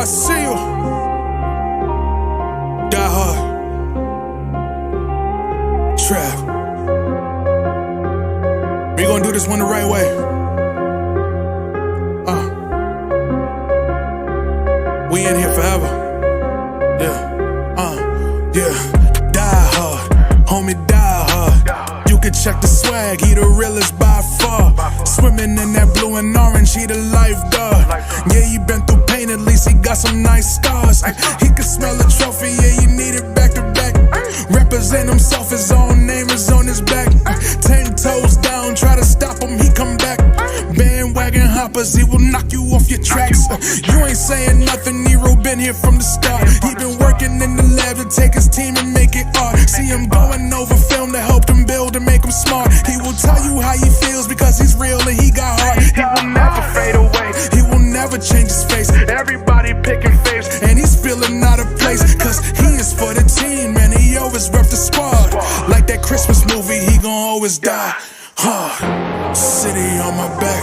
see you. Die hard. Trap. We gonna do this one the right way. We in here forever. Yeah. Die hard. Homie, die hard. You can check the swag, he the realest by far. Swimming in that blue and orange, he the lifeguard. Yeah, he been through pain, at least he got some nice scars. He can smell the trophy, yeah, you need it back to back. Represent himself, his own name is on his back. 10 toes down, try to stop him, he come back. Bandwagon hoppers, he will knock you off your tracks. You ain't saying nothing, Nero been here from the start. He been working in the lab to take his team and make it art. See him going over film to help him build and make him smart. He will tell you how he feels because he's real and he got heart. He will never fade away, he will never change his face. Everybody picking faves, and he's feeling out of place. Cause he is for the team, and he always rep the squad. Like that Christmas movie, he gon' always die hard. City on my back.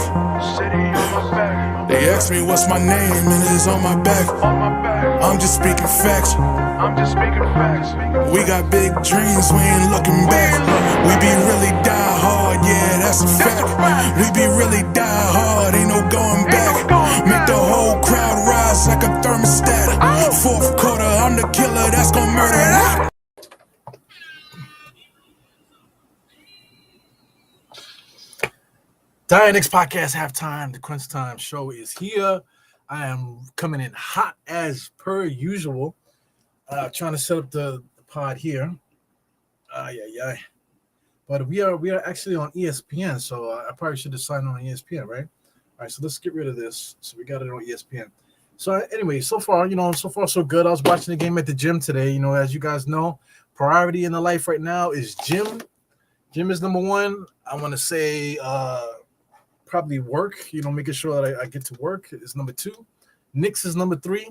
They ask me what's my name, and it's on my back. I'm just speaking facts. We got big dreams, we ain't looking back. We be really die hard, yeah, that's a fact. We be really die hard, ain't no going back. Make the whole crowd rise like a thermostat. Fourth quarter, I'm the killer that's gon' murder that. Knicks podcast halftime. The Crunchtime show is here. I am coming in hot as per usual. Trying to set up the pod here. But we are actually on ESPN, so I probably should have signed on ESPN, right? All right, so let's get rid of this. So we got it on ESPN. So anyway, so far so good. I was watching the game at the gym today. As you guys know, priority in the life right now is gym. Gym is number one. I want to say probably work. Making sure that I get to work is number two. Knicks is number three.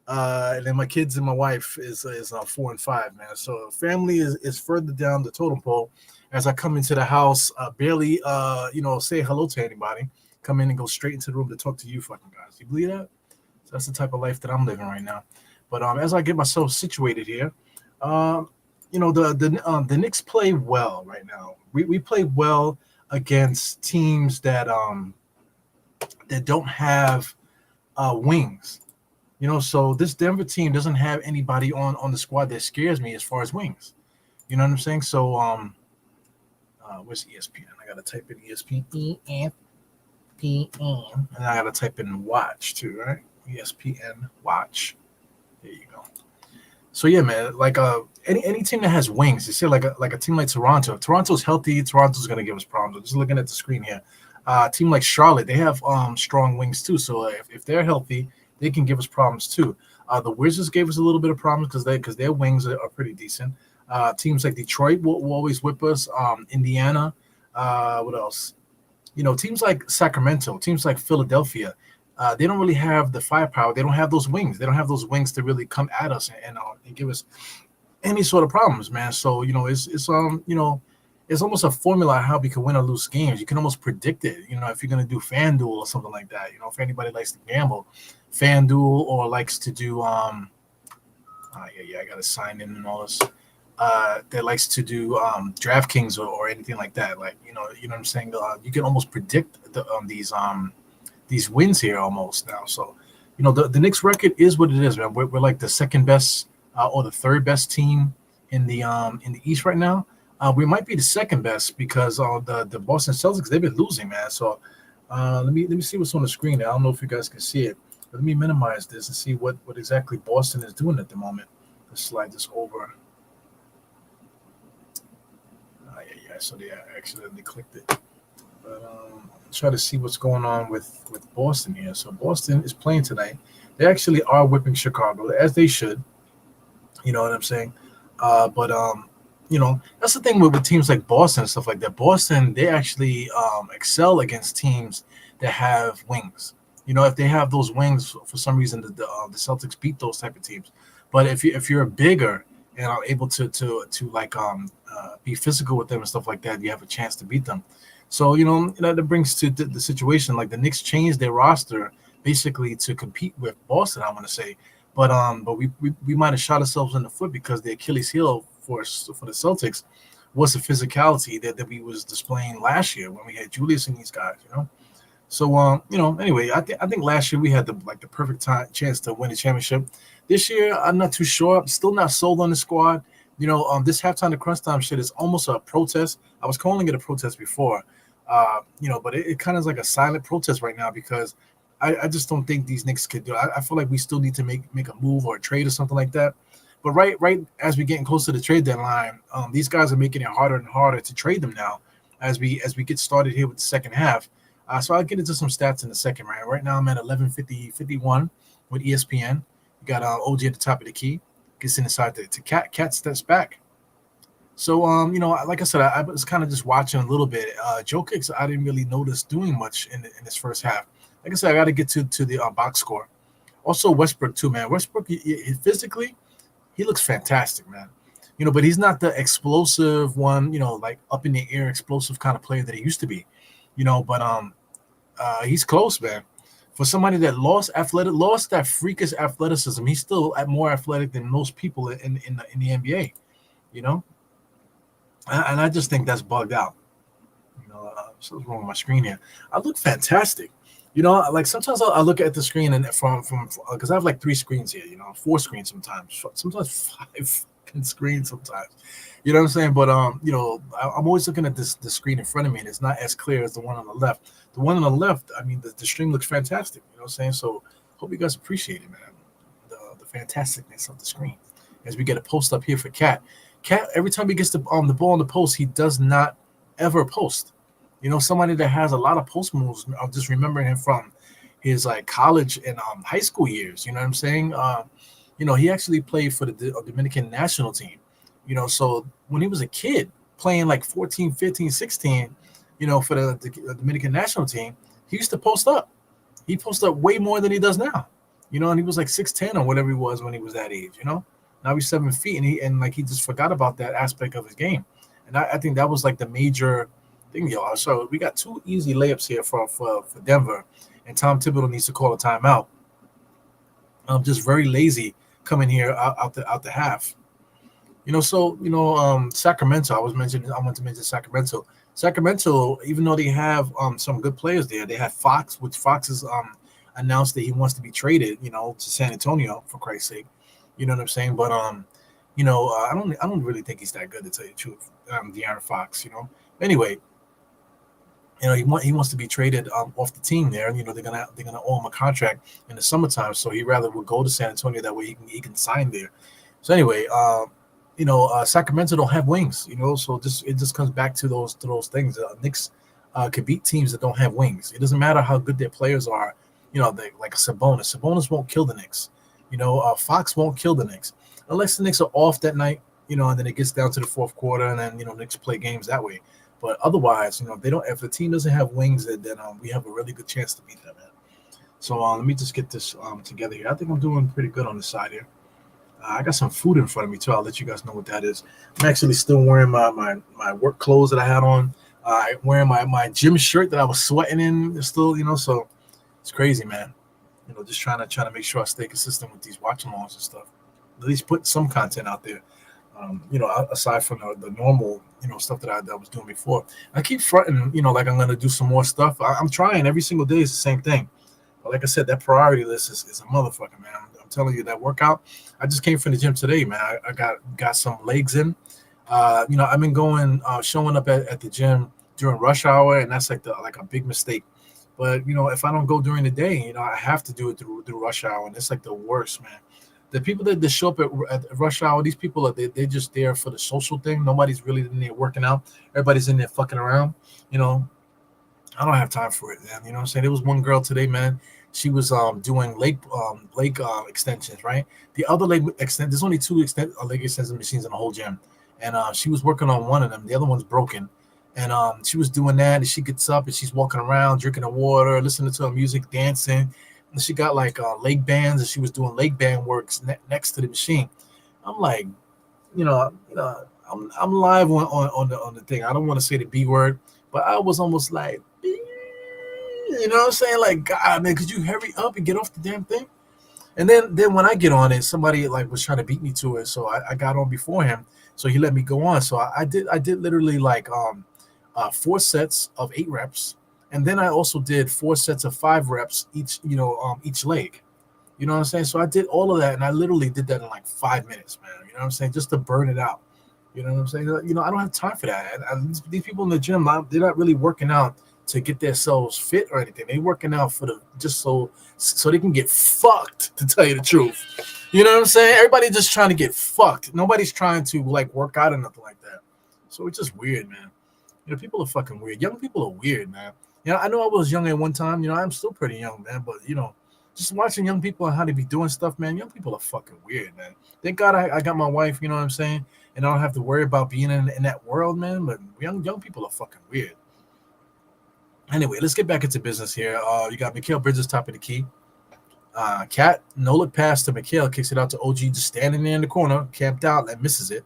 And then my kids and my wife is 4 and 5, man. So family is further down the totem pole. As I come into the house, barely say hello to anybody. Come in and go straight into the room to talk to you fucking guys. You believe that? So that's the type of life that I'm living right now. But as I get myself situated here, the Knicks play well right now. We play well against teams that don't have wings. So this Denver team doesn't have anybody on the squad that scares me as far as wings. You know what I'm saying? So where's ESPN? I gotta type in ESPN, and I gotta type in watch too, right? ESPN watch. There you go. So yeah, man, like any team that has wings, you see like a team like Toronto. Toronto's healthy. Toronto's gonna give us problems. I'm just looking at the screen here. Team like Charlotte, they have strong wings too. So if they're healthy, they can give us problems too. The Wizards gave us a little bit of problems because their wings are pretty decent. Teams like Detroit will always whip us. Indiana, what else? Teams like Sacramento, teams like Philadelphia, they don't really have the firepower. They don't have those wings. They don't have those wings to really come at us and give us any sort of problems, man. So it's almost a formula how we can win or lose games. You can almost predict it. If you're gonna do FanDuel or something like that. If anybody likes to gamble, FanDuel or likes to do I gotta sign in and all this. That likes to do DraftKings or anything like that. Like you know what I'm saying. You can almost predict these wins here almost now. So the Knicks record is what it is, man. We're like the second best or the third best team in the East right now. We might be the second best because the Boston Celtics, they've been losing, man. So let me see what's on the screen. I don't know if you guys can see it, but let me minimize this and see what exactly Boston is doing at the moment. Let's slide this over. So they accidentally clicked it. But try to see what's going on with Boston here. So Boston is playing tonight. They actually are whipping Chicago, as they should. You know what I'm saying? But that's the thing with teams like Boston and stuff like that. Boston, they actually excel against teams that have wings. If they have those wings, for some reason, the Celtics beat those type of teams. But if you're bigger and are able to be physical with them and stuff like that, you have a chance to beat them. So that brings to the situation like the Knicks changed their roster basically to compete with Boston, I want to say. But we might have shot ourselves in the foot because the Achilles heel for the Celtics was the physicality that we was displaying last year when we had Julius and these guys, you know. So anyway, I think last year we had the perfect chance to win the championship. This year, I'm not too sure. I'm still not sold on the squad. This halftime to crunch time shit is almost a protest. I was calling it a protest before, but it kind of is like a silent protest right now because I just don't think these Knicks could do it. I feel like we still need to make a move or a trade or something like that. But right as we're getting closer to the trade deadline, these guys are making it harder and harder to trade them now as we get started here with the second half. So I'll get into some stats in a second, right? Right now I'm at 11:51 with ESPN. You got OG at the top of the key. Gets inside to Cat. Cat steps back. So like I said, I was kind of just watching a little bit. Jokic, I didn't really notice doing much in this first half. Like I said, I got to get to the box score. Also Westbrook too, man. Westbrook physically, he looks fantastic, man. But he's not the explosive one, like up in the air explosive kind of player that he used to be. But he's close, man. For somebody that lost that freakish athleticism, he's still more athletic than most people in the NBA. You know, and I just think that's bugged out. Something's wrong with my screen here. I look fantastic. Like sometimes I look at the screen and from because I have like 3 screens here. 4 screens sometimes 5 screens sometimes. You know what I'm saying? But I'm always looking at the screen in front of me, and it's not as clear as the one on the left. The one on the left, I mean, the stream looks fantastic. You know what I'm saying? So hope you guys appreciate it, man. The fantasticness of the screen. As we get a post up here for Cat. Cat, every time he gets the ball on the post, he does not ever post. Somebody that has a lot of post moves. I'm just remembering him from his like college and high school years. You know what I'm saying? He actually played for the Dominican national team. So when he was a kid playing like 14, 15, 16, for the Dominican national team, he used to post up. He posted up way more than he does now. And he was like 6'10" or whatever he was when he was that age. Now he's 7 feet, and he just forgot about that aspect of his game. And I think that was like the major thing, y'all. So we got 2 easy layups here for Denver, and Tom Thibodeau needs to call a timeout. Just very lazy coming here out the half. Sacramento. I want to mention Sacramento. Sacramento, even though they have some good players there, they have Fox, which Fox has announced that he wants to be traded, to San Antonio, for Christ's sake. You know what I'm saying? But I don't really think he's that good, to tell you the truth. De'Aaron Fox, Anyway, he wants to be traded off the team there. They're gonna owe him a contract in the summertime, so he rather would go to San Antonio, that way he can sign there. So anyway, Sacramento don't have wings, so it just comes back to those things. Knicks can beat teams that don't have wings. It doesn't matter how good their players are. They like a Sabonis. Sabonis won't kill the Knicks. Fox won't kill the Knicks unless the Knicks are off that night. And then it gets down to the fourth quarter, and then Knicks play games that way. But otherwise, if the team doesn't have wings, then we have a really good chance to beat them, man. So let me just get this together here. I think I'm doing pretty good on the side here. I got some food in front of me too. I'll let you guys know what that is. I'm actually still wearing my work clothes that I had on. Wearing my gym shirt that I was sweating in still, so it's crazy, man. Just trying to make sure I stay consistent with these watch-alongs and stuff. At least put some content out there. Aside from the normal, stuff that I was doing before. I keep fronting, like I'm going to do some more stuff. I'm trying every single day. It's the same thing. But like I said, that priority list is a motherfucker, man. I'm telling you, that workout. I just came from the gym today, man. I got some legs in. I've been showing up at the gym during rush hour, and that's like a big mistake. But if I don't go during the day, I have to do it through rush hour, and it's like the worst, man. The people that show up at rush hour, these people they're just there for the social thing. Nobody's really in there working out. Everybody's in there fucking around. I don't have time for it, man. You know what I'm saying? There was one girl today, man. She was doing leg extensions, right? The other leg extent. There's only 2 leg extension machines in the whole gym, and she was working on one of them. The other one's broken, and she was doing that. And she gets up and she's walking around, drinking the water, listening to her music, dancing. And she got like leg bands, and she was doing leg band works next to the machine. I'm like, I'm live on the thing. I don't want to say the B word, but I was almost like, You know what I'm saying? Like, God, man, could you hurry up and get off the damn thing? And then when I get on it, somebody like was trying to beat me to it, so I got on before him, so he let me go on. So I did literally like 4 sets of 8 reps, and then I also did 4 sets of 5 reps each, each leg. You know what I'm saying? So I did all of that, and I literally did that in like 5 minutes, man. You know what I'm saying? Just to burn it out. You know what I'm saying? I don't have time for that. These people in the gym, they're not really working out to get themselves fit or anything. They're working out for the just so they can get fucked. To tell you the truth, you know what I'm saying? Everybody just trying to get fucked. Nobody's trying to like work out or nothing like that. So it's just weird, man. People are fucking weird. Young people are weird, man. I know I was young at one time. I'm still pretty young, man. But just watching young people and how they be doing stuff, man. Young people are fucking weird, man. Thank God I got my wife. You know what I'm saying? And I don't have to worry about being in that world, man. But young people are fucking weird. Anyway, let's get back into business here. You got Mikal Bridges, top of the key. Cat, no look pass to Mikal, kicks it out to OG, just standing there in the corner, camped out, and misses it.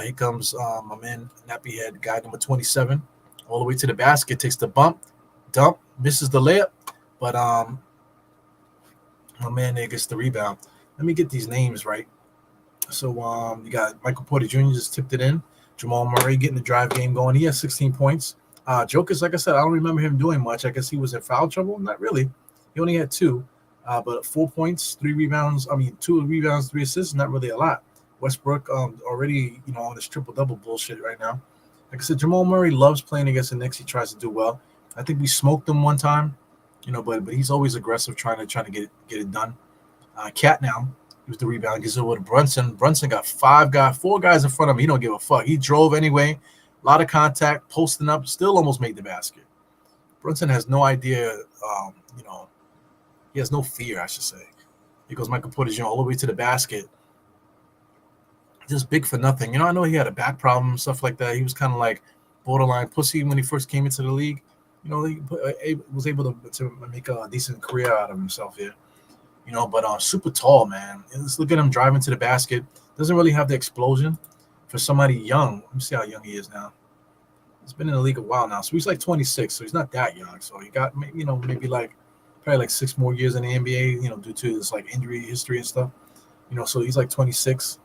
Here comes my man, nappy head guy number 27, all the way to the basket, takes the dump, misses the layup, but my man there gets the rebound. Let me get these names right. So you got Michael Porter Jr. just tipped it in. Jamal Murray getting the drive game going. He has 16 points. Jokic, like I said, I don't remember him doing much. I guess he was in foul trouble. Not really. He only had 2, but 4 points, 3 rebounds. 2 rebounds, 3 assists. Not really a lot. Westbrook already, on this triple-double bullshit right now. Like I said, Jamal Murray loves playing against the Knicks. He tries to do well. I think we smoked him one time, but he's always aggressive, trying to get it done. Cat now, he was the rebound. Gives it over to Brunson. Brunson got 4 guys in front of him. He don't give a fuck. He drove anyway. A lot of contact, posting up, still almost made the basket. Brunson has no idea, he has no fear, I should say. He goes Michael Porter Jr. all the way to the basket. Just big for nothing. I know he had a back problem, stuff like that. He was kind of like borderline pussy when he first came into the league. He was able to make a decent career out of himself here. But super tall, man. Let's look at him driving to the basket. Doesn't really have the explosion for somebody young. Let me see how young he is now. He's been in the league a while now, so he's like 26, so he's not that young. So he got, maybe probably like 6 more years in the NBA, due to his like injury history and stuff. So he's like 26,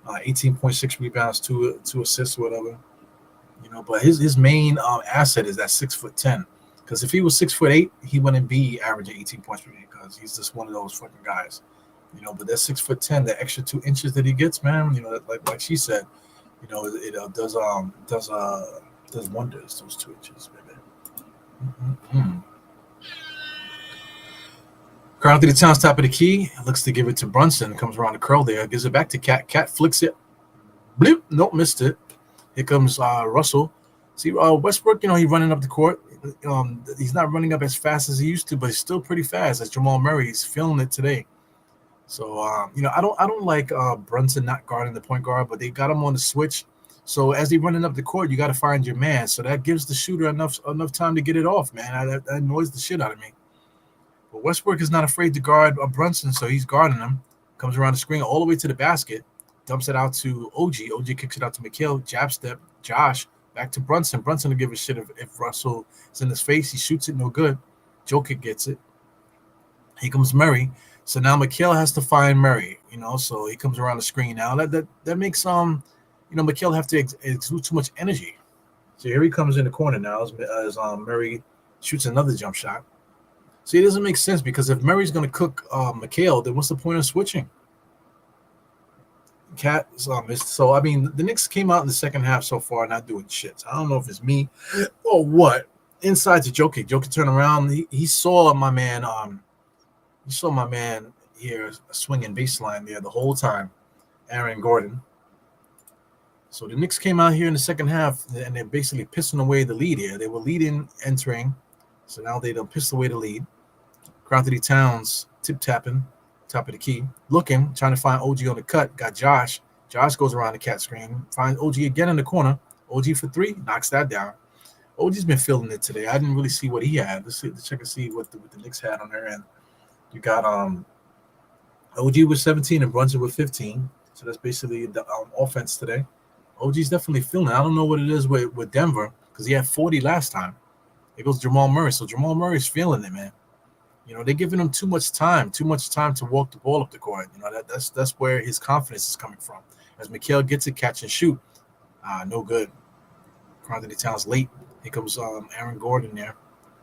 18.6 rebounds, 2 assists, whatever. But his main asset is that 6'10", because if he was 6'8", he wouldn't be averaging 18 points per game because he's just one of those fucking guys. But that 6'10", the extra 2 inches that he gets, man, like she said, it does wonders. Those 2 inches, baby. Mm-hmm. Carl Anthony Towns, top of the key, looks to give it to Brunson. Comes around the curl there, gives it back to Cat. Cat flicks it. Bloop. Nope, missed it. Here comes Russell. See, Westbrook, he's running up the court. He's not running up as fast as he used to, but he's still pretty fast. As Jamal Murray, he's feeling it today. So, I don't like Brunson not guarding the point guard, but they got him on the switch. So as he's running up the court, you got to find your man. So that gives the shooter enough time to get it off, man. That annoys the shit out of me. But Westbrook is not afraid to guard Brunson, so he's guarding him. Comes around the screen all the way to the basket. Dumps it out to OG. OG kicks it out to Mikal. Jab step. Josh. Back to Brunson. Brunson will give a shit if Russell is in his face. He shoots it, no good. Jokic gets it. Here comes Murray. So now Mikal has to find Murray, so he comes around the screen now. That makes Mikal have to exude too much energy. So here he comes in the corner now as Murray shoots another jump shot. See, it doesn't make sense because if Murray's going to cook Mikal, then what's the point of switching? Cat missed. So, the Knicks came out in the second half so far not doing shit. So I don't know if it's me or what. Inside to Jokic. Jokic turned around. He saw my man. He saw my man here swinging baseline there the whole time. Aaron Gordon. So the Knicks came out here in the second half, and they're basically pissing away the lead here. They were leading, entering. So now they done pissed away the lead. Anthony Towns tip-tapping, top of the key. Looking, trying to find OG on the cut. Got Josh. Josh goes around the cat screen. Finds OG again in the corner. OG for 3. Knocks that down. OG's been feeling it today. I didn't really see what he had. Let's check and see what the Knicks had on their end. You got OG with 17 and Brunson with 15. So that's basically the offense today. OG's definitely feeling it. I don't know what it is with Denver because he had 40 last time. It goes Jamal Murray. So Jamal Murray's feeling it, man. They're giving him too much time to walk the ball up the court. That's where his confidence is coming from. As Mikal gets it, catch and shoot. No good. Karl-Anthony Towns late. Here comes Aaron Gordon there.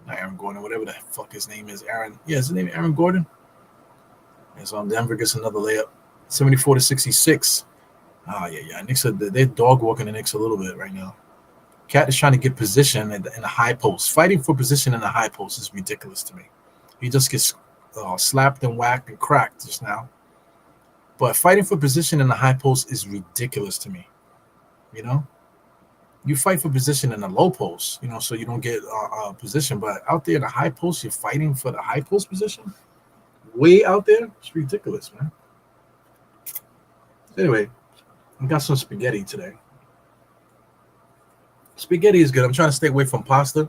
Not Aaron Gordon, whatever the fuck his name is. Aaron. Yeah, is his name Aaron Gordon? And so Denver gets another layup. 74-66. Yeah. Knicks they're dog walking the Knicks a little bit right now. Cat is trying to get position in the high post. Fighting for position in the high post is ridiculous to me. He just gets slapped and whacked and cracked just now. But fighting for position in the high post is ridiculous to me. You fight for position in the low post, so you don't get position. But out there in the high post, you're fighting for the high post position. Way out there, it's ridiculous, man. Anyway, I got some spaghetti today. Spaghetti is good. I'm trying to stay away from pasta,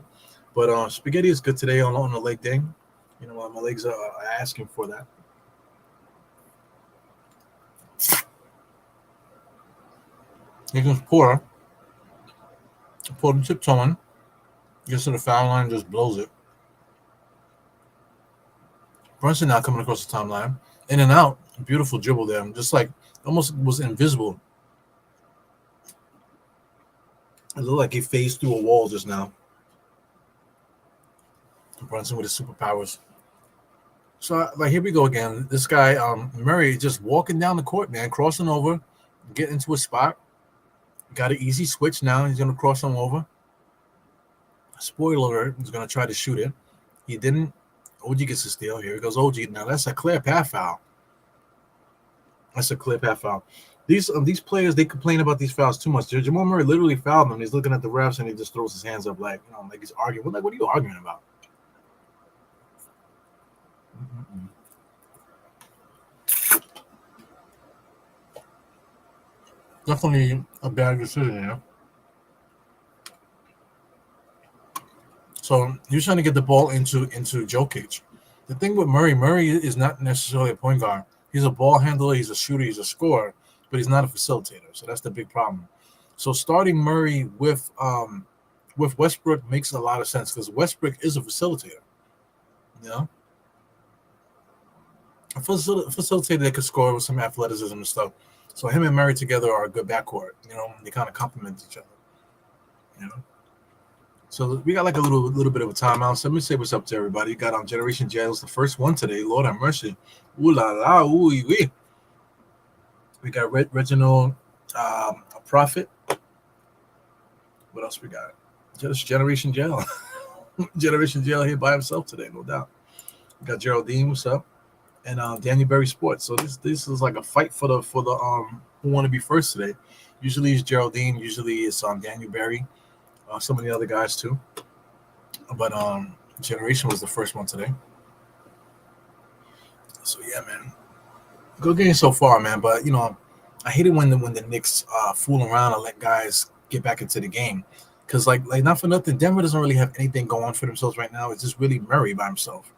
but spaghetti is good today on the leg day. My legs are asking for that. He can pour the tiptoeing, gets to the foul line, just blows it. Brunson now coming across the timeline, in and out, beautiful dribble there, just like almost was invisible. It looked like he phased through a wall just now. Brunson with his superpowers. So, here we go again. This guy, Murray, just walking down the court, man, crossing over, getting into a spot. Got an easy switch now. He's going to cross him over. Spoiler alert, he's going to try to shoot it. He didn't. OG gets a steal. Here goes OG. Now, that's a clear path foul. These players, they complain about these fouls too much. Jamal Murray literally fouled him. He's looking at the refs, and he just throws his hands up like he's arguing. What are you arguing about? Definitely a bad decision, yeah. So you're trying to get the ball into Jokic. The thing with Murray is not necessarily a point guard. He's a ball handler, he's a shooter, he's a scorer, but he's not a facilitator. So that's the big problem. So starting Murray with Westbrook makes a lot of sense because Westbrook is a facilitator. A facilitator that could score with some athleticism and stuff. So him and Murray together are a good backcourt. They kind of complement each other. So we got like a little bit of a timeout. So let me say what's up to everybody. You got Generation Jails, the first one today. Lord have mercy. Ooh la la, ooh wee. We got Reginald, a Prophet. What else we got? Just Generation Jail. Generation Jail here by himself today, no doubt. We got Geraldine, what's up? And Daniel Berry Sports. So this is like a fight for the who want to be first today. Usually it's Geraldine. Usually it's Daniel Berry. Some of the other guys too. But Generation was the first one today. So yeah, man. Good game so far, man. But I hate it when the Knicks fool around and let guys get back into the game. Because like not for nothing, Denver doesn't really have anything going for themselves right now. It's just really Murray by himself.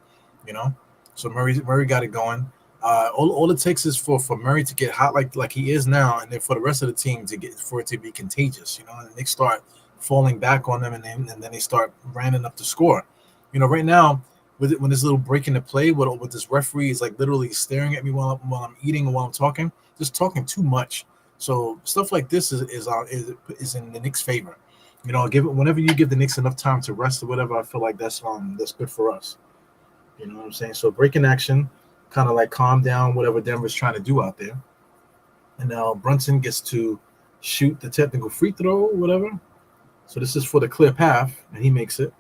So Murray got it going. All it takes is for Murray to get hot like he is now, and then for the rest of the team for it to be contagious. And they start falling back on them, and then they start ramping up the score. Right now when this little break in the play, with this referee is like literally staring at me while I'm eating or while I'm talking, just talking too much. So stuff like this is in the Knicks' favor. Whenever you give the Knicks enough time to rest or whatever, I feel like that's good for us. You know what I'm saying? So breaking action, kind of like calm down whatever Denver's trying to do out there. And now Brunson gets to shoot the technical free throw or whatever. So this is for the clear path, and he makes it.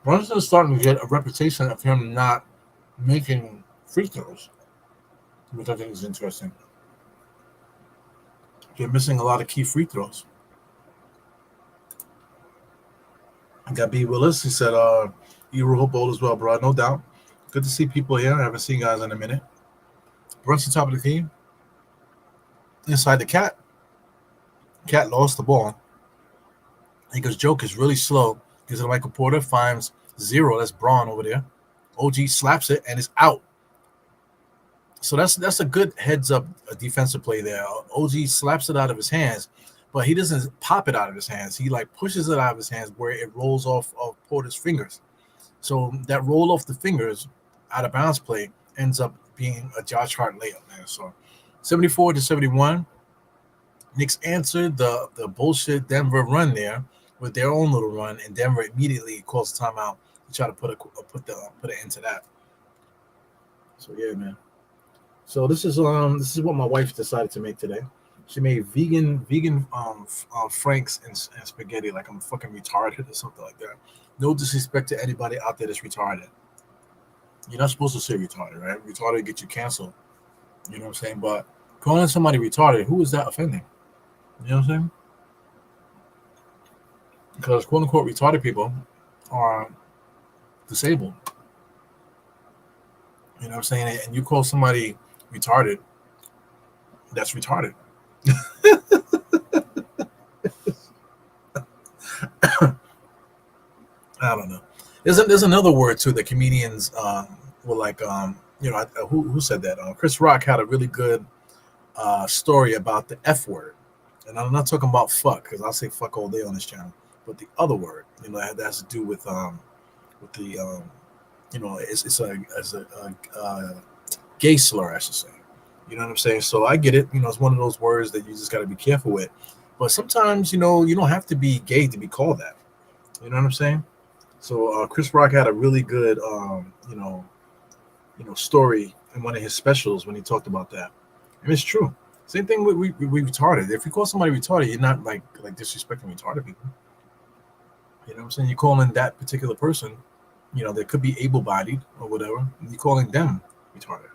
Brunson's starting to get a reputation of him not making free throws, which I think is interesting. They're missing a lot of key free throws. I got B. Willis. He said, you hope all is well, bro. No doubt. Good to see people here. I haven't seen guys in a minute. Brunson, top of the key. Inside the Cat. Cat lost the ball. He goes, Joke is really slow. Gives it to Michael Porter. Finds 0. That's Braun over there. OG slaps it and is out. So that's a good heads-up defensive play there. OG slaps it out of his hands. but he doesn't pop it out of his hands. He like pushes it out of his hands where it rolls off of Porter's fingers. So that roll off the fingers out of bounds play ends up being a Josh Hart layup, man. So 74-71. Knicks answered the bullshit Denver run there with their own little run, and Denver immediately calls a timeout to try to put an end to that. So yeah, man. So this is what my wife decided to make today. She made vegan franks and spaghetti like I'm fucking retarded or something like that. No disrespect to anybody out there that's retarded. You're not supposed to say retarded, right? Retarded get you canceled. You know what I'm saying? But calling somebody retarded, who is that offending? You know what I'm saying? Because quote unquote retarded people are disabled. You know what I'm saying? And you call somebody retarded, that's retarded. I don't know. There's another word too that comedians were like who said that? Chris Rock had a really good story about the F word, and I'm not talking about fuck because I'll say fuck all day on this channel, but the other word, that has to do with the it's a gay slur, I should say. You know what I'm saying? So I get it. It's one of those words that you just got to be careful with. But sometimes, you don't have to be gay to be called that. You know what I'm saying? So Chris Rock had a really good, story in one of his specials when he talked about that, and it's true. Same thing with we retarded. If you call somebody retarded, you're not like disrespecting retarded people. You know what I'm saying? You're calling that particular person, they could be able-bodied or whatever, and you're calling them retarded.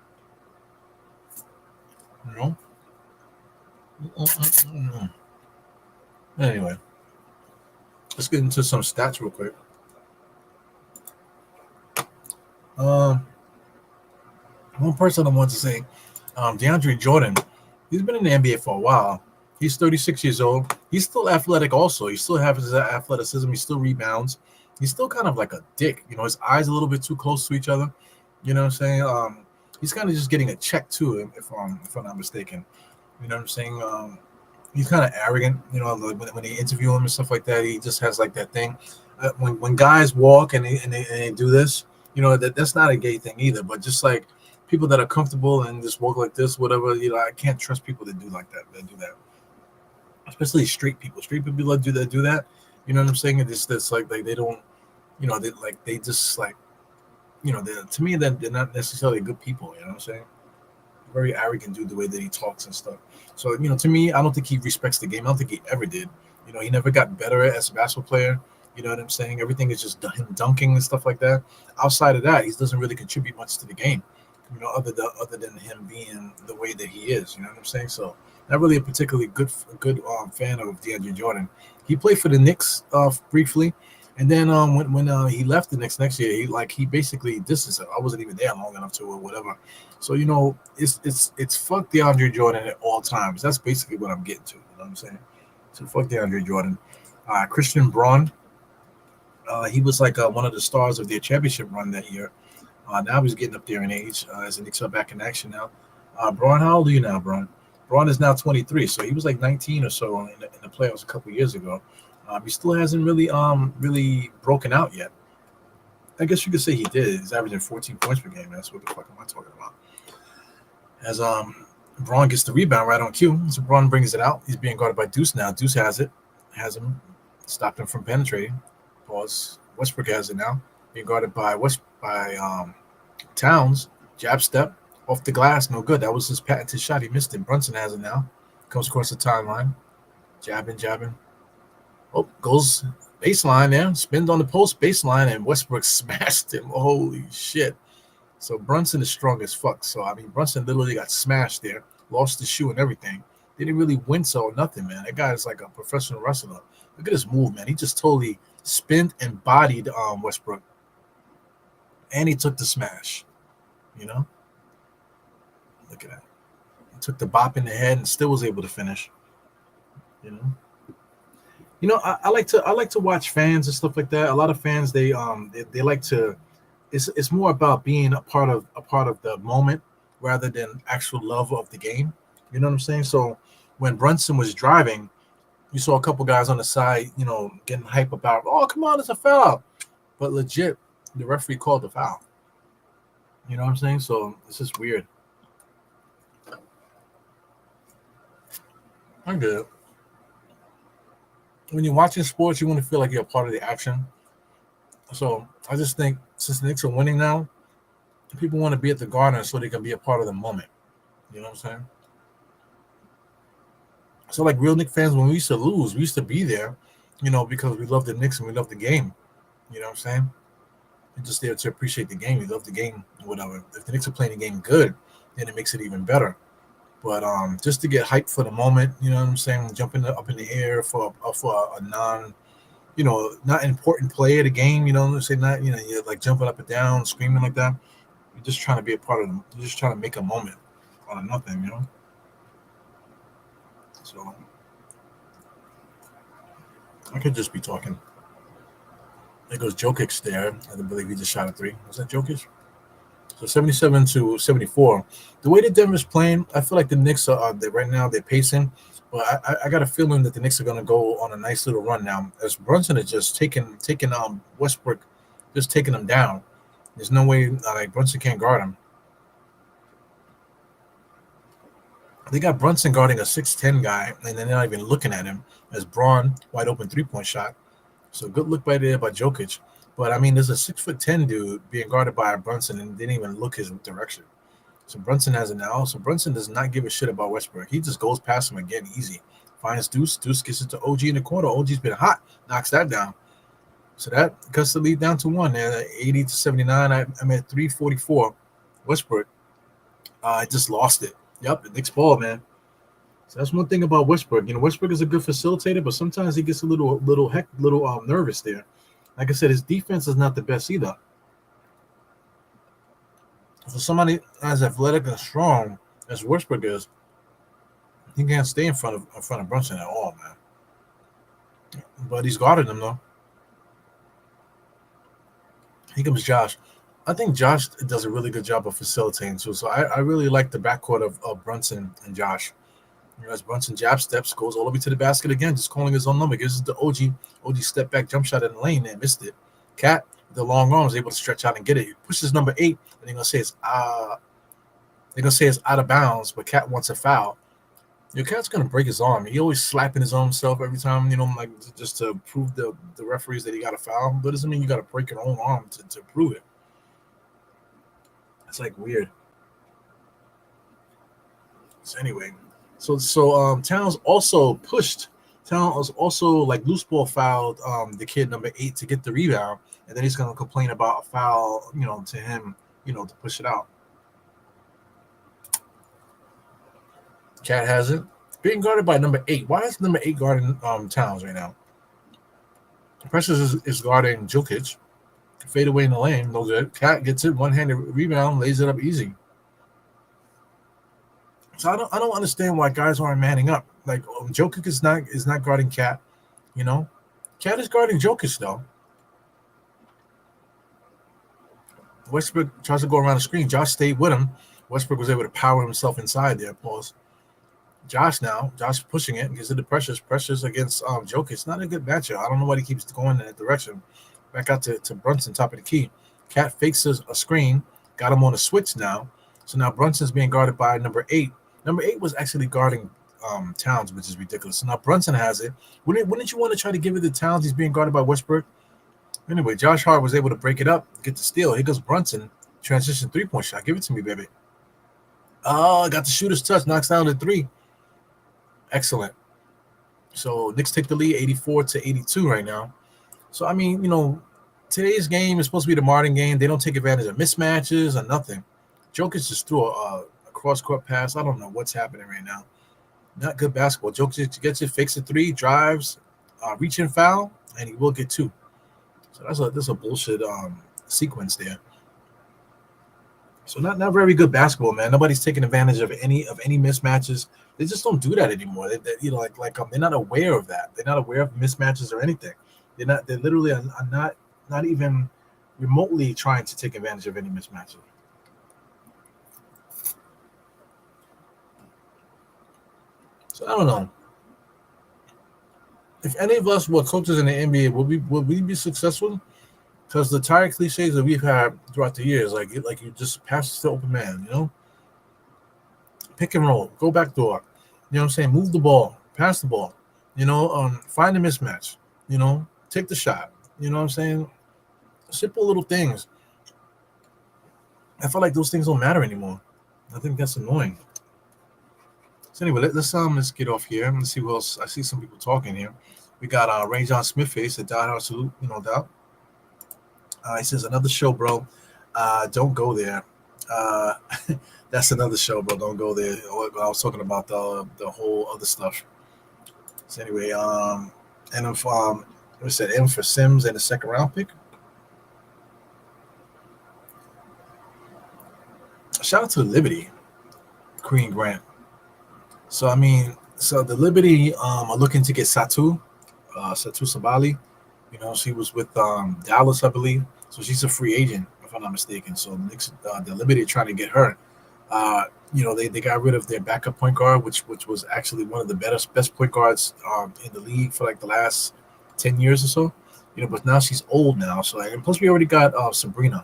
Anyway, let's get into some stats real quick. One person I want to say, DeAndre Jordan, he's been in the NBA for a while. He's 36 years old. He's still athletic also. He still has his athleticism. He still rebounds. He's still kind of like a dick. His eyes a little bit too close to each other. You know what I'm saying? He's kind of just getting a check too, if I'm not mistaken. You know what I'm saying? He's kind of arrogant. When they interview him and stuff like that, he just has like that thing. When guys walk and they do this, that's not a gay thing either. But just like people that are comfortable and just walk like this, whatever. I can't trust people that do like that. That do that, especially straight people. Straight people that do that. You know what I'm saying? It's like they don't. They just like. To me, that they're not necessarily good people. You know what I'm saying? Very arrogant dude, the way that he talks and stuff. So, to me, I don't think he respects the game. I don't think he ever did. He never got better as a basketball player. You know what I'm saying? Everything is just him dunking and stuff like that. Outside of that, he doesn't really contribute much to the game. Other than him being the way that he is. You know what I'm saying? So, not really a particularly good fan of DeAndre Jordan. He played for the Knicks briefly. And then when he left the Knicks next year, he basically distanced it. I wasn't even there long enough to or whatever. So it's fuck DeAndre Jordan at all times. That's basically what I'm getting to. You know what I'm saying? So fuck DeAndre Jordan. Christian Braun, he was like one of the stars of their championship run that year. Now he's getting up there in age as the Knicks are back in action now. Braun, how old are you now, Braun? Braun is now 23, so he was like 19 or so in the playoffs a couple years ago. He still hasn't really broken out yet. I guess you could say he did. He's averaging 14 points per game. That's what the fuck am I talking about? As Braun gets the rebound right on cue, so Braun brings it out. He's being guarded by Deuce now. Deuce has him, stopped him from penetrating. Pause. Westbrook has it now. Being guarded by Towns. Jab step off the glass, no good. That was his patented shot. He missed it. Brunson has it now. Comes across the timeline, jabbing. Oh, goes baseline there, spins on the post baseline, and Westbrook smashed him. Holy shit. So Brunson is strong as fuck. So, Brunson literally got smashed there, lost his shoe and everything. Didn't really wince or nothing, man. That guy is like a professional wrestler. Look at his move, man. He just totally spinned and bodied Westbrook. And he took the smash, Look at that. He took the bop in the head and still was able to finish, I like to watch fans and stuff like that. A lot of fans they like to. It's more about being a part of the moment rather than actual love of the game. You know what I'm saying? So when Brunson was driving, You saw a couple guys on the side, getting hype about, oh, come on, it's a foul. But legit, the referee called the foul. You know what I'm saying? So it's just weird. I get it. When you're watching sports, you want to feel like you're a part of the action. So I just think since the Knicks are winning now, people want to be at the Garden so they can be a part of the moment. You know what I'm saying? So like real Knicks fans, when we used to lose, we used to be there, because we love the Knicks and we love the game. You know what I'm saying? We're just there to appreciate the game. We love the game, whatever. If the Knicks are playing the game good, then it makes it even better. But just to get hyped for the moment, you know what I'm saying? Jumping up in the air for a non, not important play of the game. You know what I'm saying? Not you're like jumping up and down, screaming like that. You're just trying to be a part of them. You're just trying to make a moment out of nothing. So I could just be talking. There goes Jokic there. I believe he just shot a three. Was that Jokic? So 77-74. The way that Denver's playing, I feel like the Knicks right now they're pacing. But I got a feeling that the Knicks are going to go on a nice little run now, as Brunson is just taking Westbrook, just taking him down. There's no way like Brunson can't guard him. They got Brunson guarding a 6'10" guy, and they're not even looking at him as Braun wide open 3-point shot. So good look by Jokic. But I mean, there's a 6'10" dude being guarded by Brunson and didn't even look his direction. So Brunson has it now. So Brunson does not give a shit about Westbrook. He just goes past him again easy. Finds Deuce. Deuce gets it to OG in the corner. OG's been hot. Knocks that down. So that cuts the lead down to one. 80-79. I'm at 344. Westbrook. I just lost it. Yep, the Knicks ball, man. So that's one thing about Westbrook. Westbrook is a good facilitator, but sometimes he gets a little nervous there. Like I said, his defense is not the best either. For somebody as athletic and strong as Westbrook is, he can't stay in front of Brunson at all, man. But he's guarded him though. Here comes Josh. I think Josh does a really good job of facilitating too. So I really like the backcourt of Brunson and Josh. As Brunson jab steps, goes all the way to the basket again, just calling his own number. Gives it to OG. OG step back jump shot in the lane and missed it. Cat, the long arm, was able to stretch out and get it. He pushes number 8, and they're gonna say it's out of bounds, but Cat wants a foul. Your Cat's gonna break his arm. He always slapping his own self every time, like just to prove the referees that he got a foul. But it doesn't mean you gotta break your own arm to prove it. It's like weird. So anyway. So Towns also pushed. Towns was also like loose ball fouled the kid number 8 to get the rebound, and then he's gonna complain about a foul, to him, to push it out. Cat has it. Being guarded by number 8. Why is number 8 guarding Towns right now? Precious is guarding Jokic. Fade away in the lane, no good. Cat gets it, one-handed rebound, lays it up easy. So I don't understand why guys aren't manning up. Like Jokic is not guarding Cat, Cat is guarding Jokic though. Westbrook tries to go around the screen. Josh stayed with him. Westbrook was able to power himself inside there. Pause. Josh pushing it, gives it to Precious. Precious against Jokic. It's not a good matchup. I don't know why he keeps going in that direction. Back out to Brunson, top of the key. Cat fakes a screen. Got him on a switch now. So now Brunson's being guarded by number 8. Number 8 was actually guarding Towns, which is ridiculous. So now Brunson has it. Wouldn't you want to try to give it to Towns? He's being guarded by Westbrook. Anyway, Josh Hart was able to break it up, get the steal. Here goes Brunson. Transition 3-point shot. Give it to me, baby. Oh, got the shooter's touch. Knocks down the 3. Excellent. So Knicks take the lead 84-82 right now. So, I mean, today's game is supposed to be the modern game. They don't take advantage of mismatches or nothing. Jokic just threw a cross-court pass. I don't know what's happening right now. Not good basketball. Jokic gets it, fakes a 3, drives, reach and foul, and he will get 2. So that's a bullshit sequence there. So not very good basketball, man. Nobody's taking advantage of any mismatches. They just don't do that anymore. They're not aware of that. They're not aware of mismatches or anything. They literally are not even remotely trying to take advantage of any mismatches. So I don't know. if any of us were coaches in the NBA, would we be successful? Because the entire cliches that we've had throughout the years, like you just pass it to open man, pick and roll, go back door, what I'm saying, move the ball, pass the ball, find a mismatch, take the shot, what I'm saying, simple little things. I feel like those things don't matter anymore. I think that's annoying. So anyway, let's get off here. Let's see who else. I see some people talking here. We got Ray John Smithface, a diehard salute, no doubt. He says another show, bro. Don't go there. Uh, that's another show, bro. Don't go there. I was talking about the whole other stuff. So anyway, and if what said M for Sims and a second round pick. Shout out to the Liberty, Queen Grant. So I mean, so the Liberty are looking to get Satu Sabali. She was with Dallas, I believe. So she's a free agent, if I'm not mistaken. So Knicks, the Liberty are trying to get her. They got rid of their backup point guard, which was actually one of the best point guards in the league for like the last 10 years or so. But now she's old now. So and plus we already got Sabrina.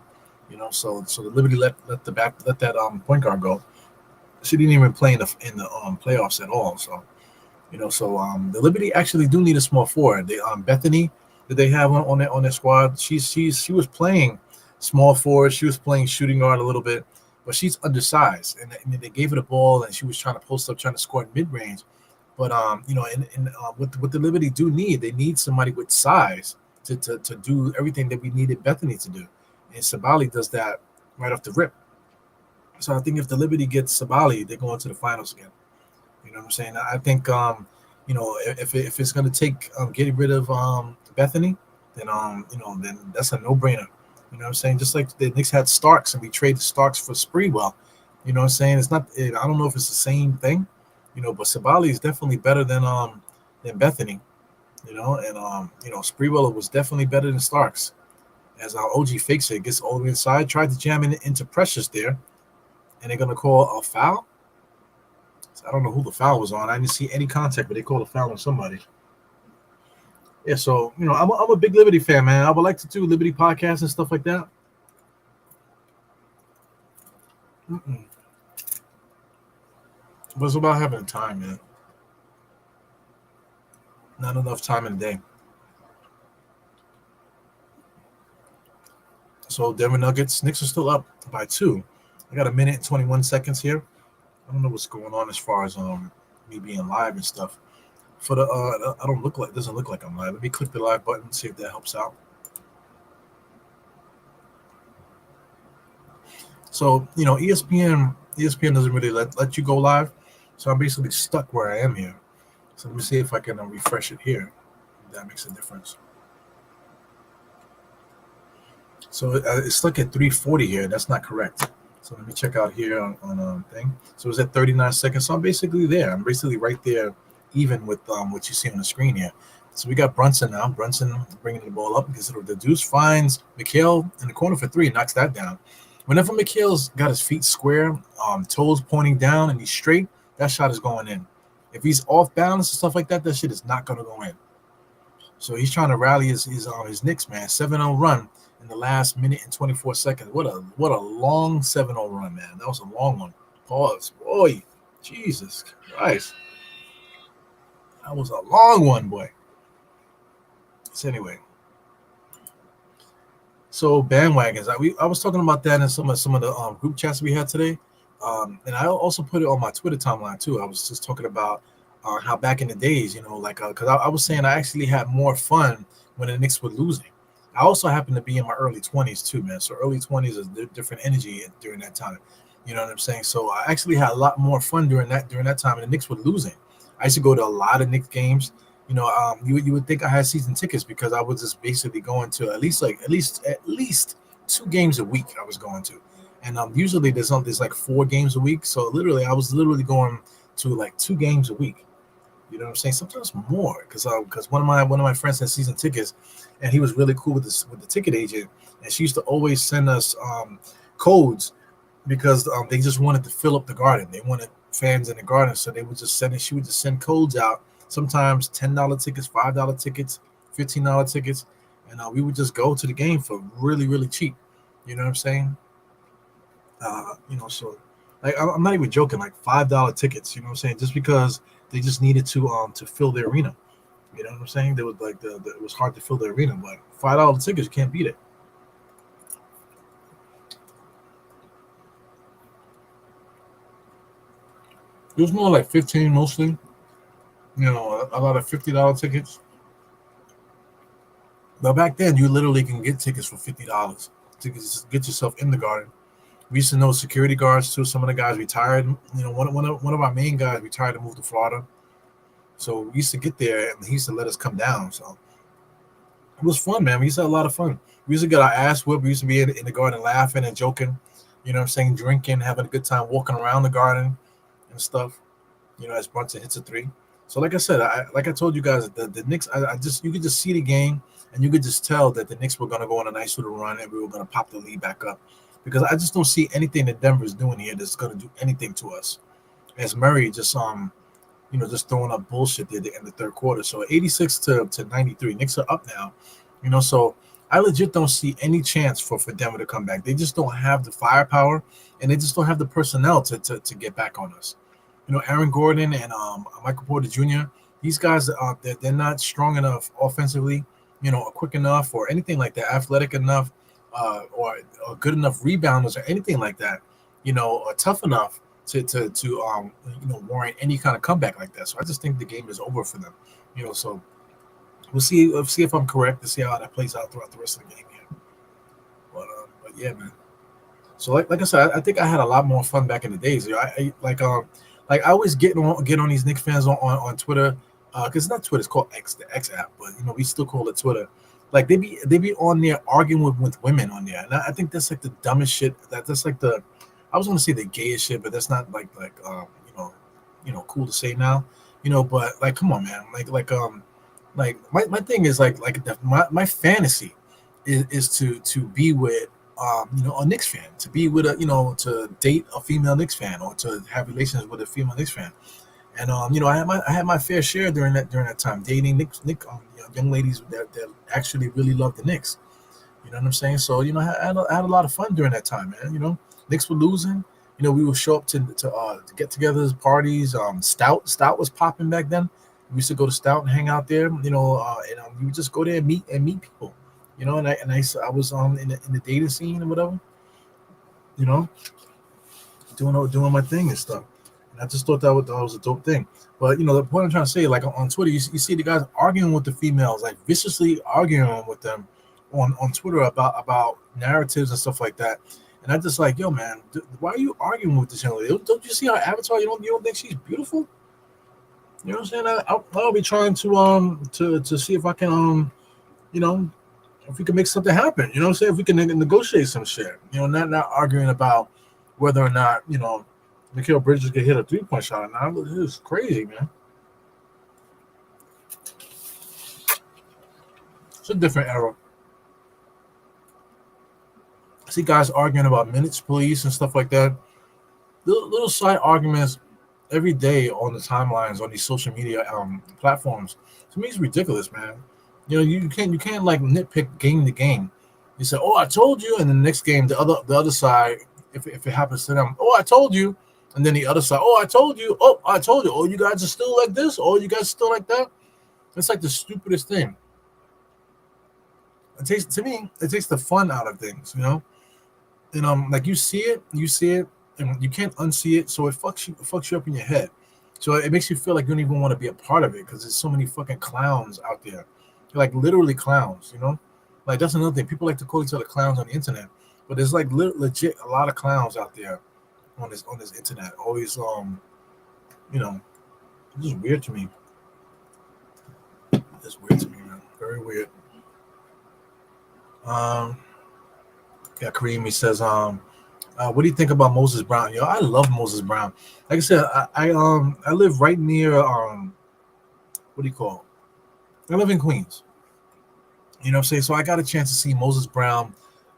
So the Liberty let that point guard go. She didn't even play in the playoffs at all. So the Liberty actually do need a small forward. They Bethany that they have on their squad. She was playing small forward. She was playing shooting guard a little bit, but she's undersized. And they gave her the ball, and she was trying to post up, trying to score in mid range. But what the Liberty do need, they need somebody with size to do everything that we needed Bethany to do, and Sabali does that right off the rip. So I think if the Liberty gets Sabali, they're going to the finals again. You know what I'm saying? I think if it's going to take getting rid of Bethany, then that's a no-brainer. You know what I'm saying? Just like the Knicks had Starks and we traded Starks for Spreewell. You know what I'm saying? It's not. I don't know if it's the same thing, but Sabali is definitely better than Bethany. Spreewell was definitely better than Starks. As our OG fakes it, gets all the way inside, tried to jam into Precious there, and they're gonna call a foul. So I don't know who the foul was on. I didn't see any contact, but they called a foul on somebody. Yeah, so I'm a big Liberty fan, man. I would like to do Liberty podcasts and stuff like that. But it's about having time, man. Not enough time in the day. So Denver Nuggets, Knicks are still up by 2. I got a minute and 21 seconds here. I don't know what's going on as far as me being live and stuff. For the doesn't look like I'm live. Let me click the live button and see if that helps out. So ESPN doesn't really let you go live. So I'm basically stuck where I am here. So let me see if I can refresh it here. If that makes a difference. So it's stuck at 3:40 here. That's not correct. So let me check out here on thing. So it's at 39 seconds. So I'm basically there. I'm basically right there, even with what you see on the screen here. So we got Brunson now. Brunson bringing the ball up because the deuce finds Mikhail in the corner for 3, knocks that down. Whenever Mikhail's got his feet square, toes pointing down, and he's straight, that shot is going in. If he's off balance and stuff like that, that shit is not going to go in. So he's trying to rally his Knicks, man. 7-0 run in the last minute and 24 seconds. What a long 7-0 run, man. That was a long one. Pause. Boy, Jesus Christ. That was a long one, boy. So anyway. So bandwagons. I was talking about that in some of the group chats we had today. And I also put it on my Twitter timeline too. I was just talking about how back in the days, because I was saying I actually had more fun when the Knicks were losing. I also happened to be in my early 20s too, man. So early 20s is a different energy during that time. You know what I'm saying? So I actually had a lot more fun during that time, and the Knicks were losing. I used to go to a lot of Knicks games. You would think I had season tickets because I was just basically going to at least 2 games a week I was going to, and usually there's like 4 games a week. So I was literally going to like 2 games a week. You know what I'm saying? Sometimes more, because one of my friends had season tickets, and he was really cool with the ticket agent, and she used to always send us codes because they just wanted to fill up the garden. They wanted fans in the garden, so they would just she would just send codes out sometimes $10 tickets, $5 tickets, $15 tickets, and we would just go to the game for really, really cheap. You know what I'm saying? So like I'm not even joking, like $5 tickets. You know what I'm saying? Just because they just needed to fill the arena. You know what I'm saying? They was like it was hard to fill the arena, but $5 tickets, you can't beat it. It was more like 15 mostly. A lot of $50 tickets. But back then, you literally can get tickets for $50 to get yourself in the garden. We used to know security guards too. Some of the guys retired. One of our main guys retired and moved to Florida. So we used to get there, and he used to let us come down. So it was fun, man. We used to have a lot of fun. We used to get our ass whipped. We used to be in the garden laughing and joking. You know what I'm saying? Drinking, having a good time, walking around the garden and stuff. As Brunson hits a three. So like I said, like I told you guys, the Knicks, you could just see the game, and you could just tell that the Knicks were going to go on a nice little run, and we were going to pop the lead back up. Because I just don't see anything that Denver's doing here that's going to do anything to us. As Murray just just throwing up bullshit there in the third quarter. So 86 to 93, Knicks are up now. So I legit don't see any chance for Denver to come back. They just don't have the firepower, and they just don't have the personnel to get back on us. Aaron Gordon and Michael Porter Jr., these guys, they're not strong enough offensively, quick enough or anything like that, athletic enough, or good enough rebounders or anything like that, or tough enough to warrant any kind of comeback like that. So I just think the game is over for them. So we'll see if I'm correct, to see how that plays out throughout the rest of the game here. But yeah, man. So like I said, I think I had a lot more fun back in the days. I always get on these Knicks fans on Twitter, because it's not Twitter, it's called X, the X app, but we still call it Twitter. Like they be on there arguing with women on there, and I think that's like the dumbest shit. That's like I was going to say the gayest shit, but that's not like cool to say now, But like, come on, man, like my thing is my fantasy is to be with a Knicks fan, to be with to date a female Knicks fan, or to have relations with a female Knicks fan. And I had my fair share during that time, dating young ladies that actually really love the Knicks. You know what I'm saying? So I had a lot of fun during that time, man. Knicks were losing. We would show up to get-togethers, parties. Stout was popping back then. We used to go to Stout and hang out there. And we would just go there and meet people. And I was in the dating scene or whatever. Doing my thing and stuff. And I just thought that was a dope thing. But the point I'm trying to say, like on Twitter, you see the guys arguing with the females, like viciously arguing with them on Twitter about narratives and stuff like that. And I just like, yo, man, why are you arguing with this young lady? Don't you see our avatar? You don't think she's beautiful? You know what I'm saying? I'll be trying to see if I can if we can make something happen. You know what I'm saying? If we can negotiate some shit. Not arguing about whether or not Mikal Bridges could hit a 3-point shot. Now this is crazy, man. It's a different era. I see guys arguing about minutes police and stuff like that. Little side arguments every day on the timelines on these social media platforms. To me, it's ridiculous, man. You can't like nitpick game to game. You say, "Oh, I told you," and the next game, the other side, if it happens to them, "Oh, I told you," and then the other side, "Oh, I told you," "Oh, I told you," "Oh, you guys are still like this," "Oh, you guys still like that." It's like the stupidest thing. It takes the fun out of things, And like you see it, and you can't unsee it, so it fucks you up in your head. So it makes you feel like you don't even want to be a part of it, because there's so many fucking clowns out there. Like literally clowns, Like that's another thing. People like to call each other clowns on the internet, but there's like legit a lot of clowns out there on this internet. Always, it's just weird to me. It's weird to me, man. Very weird. Yeah, Kareem, he says, what do you think about Moses Brown? I love Moses Brown. Like I said, I live right near what do you call it? I live in Queens. You know what I'm saying? So I got a chance to see Moses Brown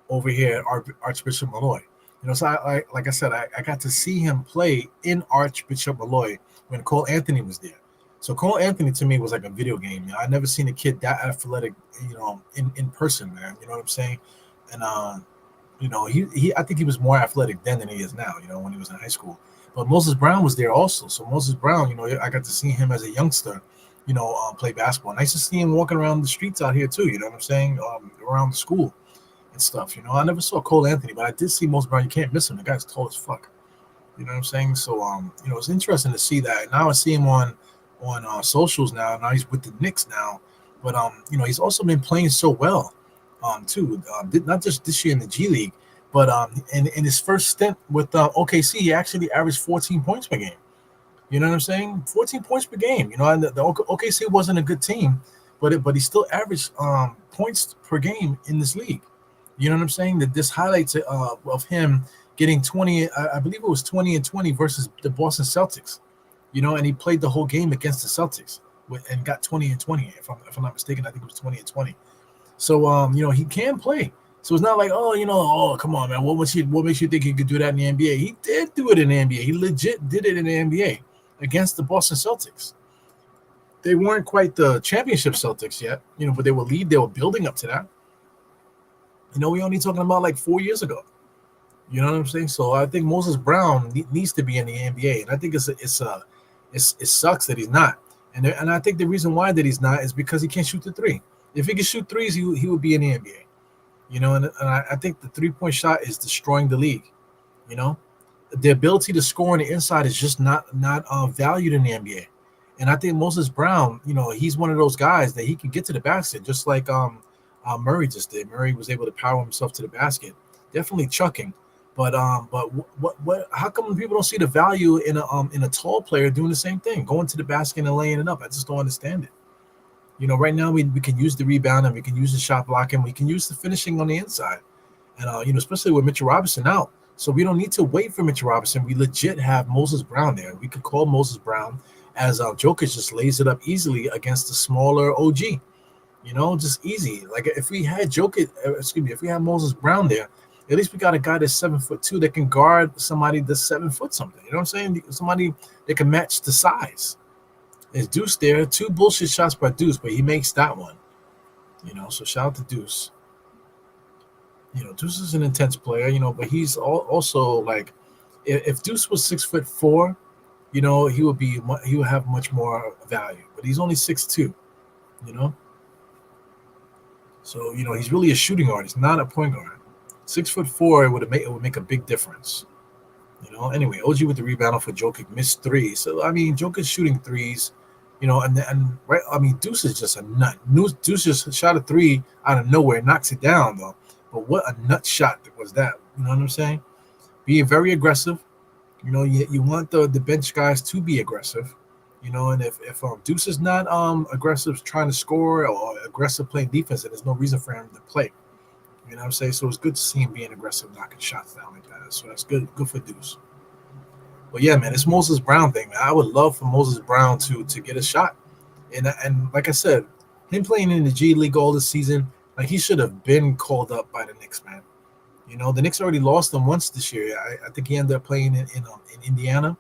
over here at Archbishop Malloy. So I got to see him play in Archbishop Malloy when Cole Anthony was there. So Cole Anthony to me was like a video game. I never seen a kid that athletic, in person, man. You know what I'm saying? And he I think he was more athletic then than he is now. When he was in high school. But Moses Brown was there also. So Moses Brown, I got to see him as a youngster, play basketball. Nice to see him walking around the streets out here too. You know what I'm saying? Around the school and stuff. I never saw Cole Anthony, but I did see Moses Brown. You can't miss him. The guy's tall as fuck. You know what I'm saying? So it's interesting to see that. Now I see him on socials now. Now he's with the Knicks now, but he's also been playing so well, too. Not just this year in the G League, but in his first stint with OKC, he actually averaged 14 points per game. You know what I'm saying? 14 points per game. And the OKC wasn't a good team, but he still averaged points per game in this league. You know what I'm saying? That this highlights of him getting 20. I believe it was 20 and 20 versus the Boston Celtics. And he played the whole game against the Celtics and got 20 and 20. If I'm not mistaken, I think it was 20 and 20. So he can play. So it's not like, oh, come on, man. What makes you think he could do that in the NBA? He did do it in the NBA. He legit did it in the NBA against the Boston Celtics. They weren't quite the championship Celtics yet, but they were building up to that. We only talking about like 4 years ago. You know what I'm saying? So I think Moses Brown needs to be in the NBA, and I think it sucks that he's not. And I think the reason why that he's not is because he can't shoot the three. If he could shoot threes, he would be in the NBA. And I think the 3-point shot is destroying the league. The ability to score on the inside is just not valued in the NBA. And I think Moses Brown, he's one of those guys that he can get to the basket, just like Murray just did. Murray was able to power himself to the basket, definitely chucking. But what? How come people don't see the value in a tall player doing the same thing, going to the basket and laying it up? I just don't understand it. Right now we can use the rebound and we can use the shot blocking, we can use the finishing on the inside, and especially with Mitchell Robinson out, so we don't need to wait for Mitchell Robinson. We legit have Moses Brown there. We could call Moses Brown as Jokic just lays it up easily against the smaller OG. Just easy. Like if we had if we had Moses Brown there, at least we got a guy that's 7'2" that can guard somebody that's 7 foot something. You know what I'm saying? Somebody that can match the size. There's Deuce there. 2 bullshit shots by Deuce, but he makes that one. So shout out to Deuce. Deuce is an intense player, but he's also like, if Deuce was 6'4", he would have much more value. But he's only 6'2", So he's really a shooting artist, not a point guard. 6'4", it would make a big difference. Anyway, OG with the rebound for Jokic, missed 3. So Jokic shooting threes, and right. Deuce is just a nut. Deuce just shot a 3 out of nowhere, knocks it down though. But what a nut shot was that? You know what I'm saying? Being very aggressive. You want the bench guys to be aggressive. And if Deuce is not aggressive trying to score or aggressive playing defense, then there's no reason for him to play. You know what I'm saying? So it's good to see him being aggressive, knocking shots down like that. So that's good for Deuce. But yeah, man, it's Moses Brown thing, man. I would love for Moses Brown to get a shot. And like I said, him playing in the G League all this season, like he should have been called up by the Knicks, man. The Knicks already lost him once this year. I think he ended up playing in Indiana.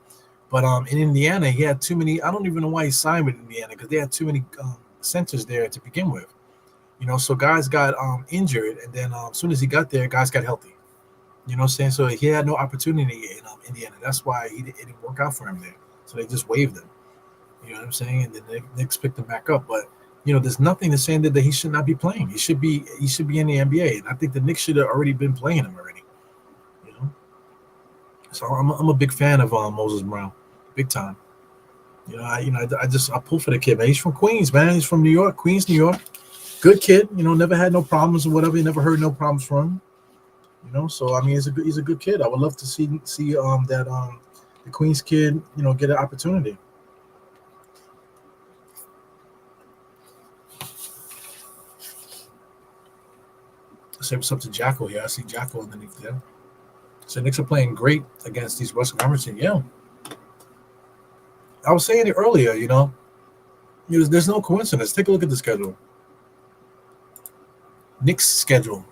But in Indiana, he had too many. I don't even know why he signed with Indiana, because they had too many centers there to begin with. So guys got injured, and then as soon as he got there, guys got healthy. You know what I'm saying? So he had no opportunity in Indiana. That's why it didn't work out for him there. So they just waived him. You know what I'm saying? And then the Knicks picked him back up. But there's nothing to say that he should not be playing. He should be in the NBA. And I think the Knicks should have already been playing him already. So I'm a big fan of Moses Brown, big time. I pull for the kid, man. He's from Queens, man. He's from New York, Queens, New York. Good kid, never had no problems or whatever. You never heard no problems from him. So he's a good kid. I would love to see that the Queens kid, get an opportunity. Say what's up to Jacko here. I see Jacko underneath there. So Knicks are playing great against these Western Conference teams. Yeah, I was saying it earlier. There's no coincidence. Take a look at the schedule. Knicks schedule.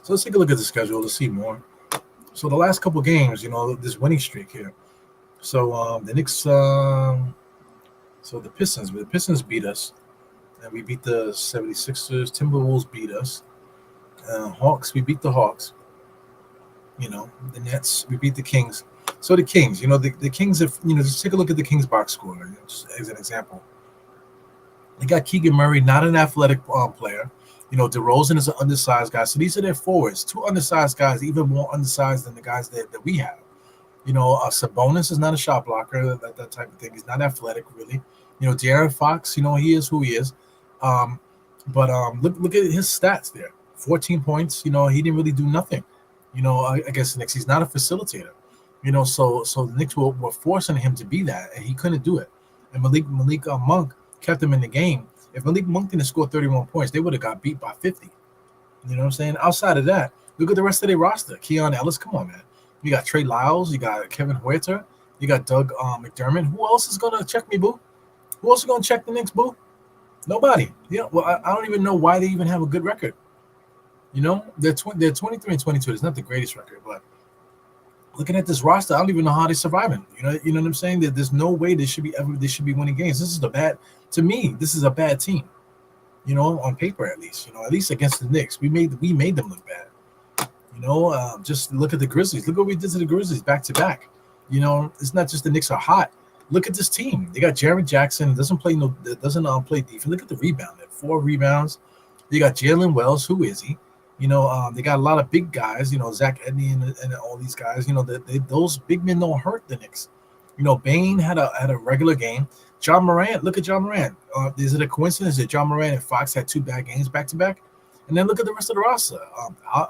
So let's take a look at the schedule to see more. So the last couple games, this winning streak here. So the Knicks, so the Pistons beat us, and we beat the 76ers. Timberwolves beat us. Hawks, we beat the Hawks. The Nets, we beat the Kings. So the Kings, the Kings, if just take a look at the Kings box score, just as an example. They got Keegan Murray, not an athletic player. DeRozan is an undersized guy. So these are their forwards, two undersized guys, even more undersized than the guys that we have. Sabonis is not a shot blocker, that type of thing. He's not athletic, really. De'Aaron Fox, he is who he is. But look at his stats there. 14 points. He didn't really do nothing. Against the Knicks, he's not a facilitator. So the Knicks were forcing him to be that, and he couldn't do it. And Malik Monk kept him in the game. If Malik Monk didn't score 31 points, they would have got beat by 50. You know what I'm saying? Outside of that, look at the rest of their roster. Keon Ellis, come on, man. You got Trey Lyles, you got Kevin Huerter, you got Doug McDermott. Who else is gonna check me, boo? Who else is gonna check the Knicks, boo? Nobody. Well, I don't even know why they even have a good record. They're 23 and 22. It's not the greatest record, but looking at this roster, I don't even know how they're surviving. You know what I'm saying? There's no way they should be winning games. This is this is a bad team. On paper at least. At least against the Knicks, we made them look bad. Just look at the Grizzlies. Look what we did to the Grizzlies back to back. It's not just the Knicks are hot. Look at this team. They got Jaren Jackson. Doesn't play defense. Look at the rebound. 4 rebounds. You got Jalen Wells. Who is he? They got a lot of big guys. Zach Edney and all these guys. Those big men don't hurt the Knicks. Bane had a regular game. John Morant. Look at John Morant. Is it a coincidence that John Morant and Fox had 2 bad games back to back? And then look at the rest of the roster.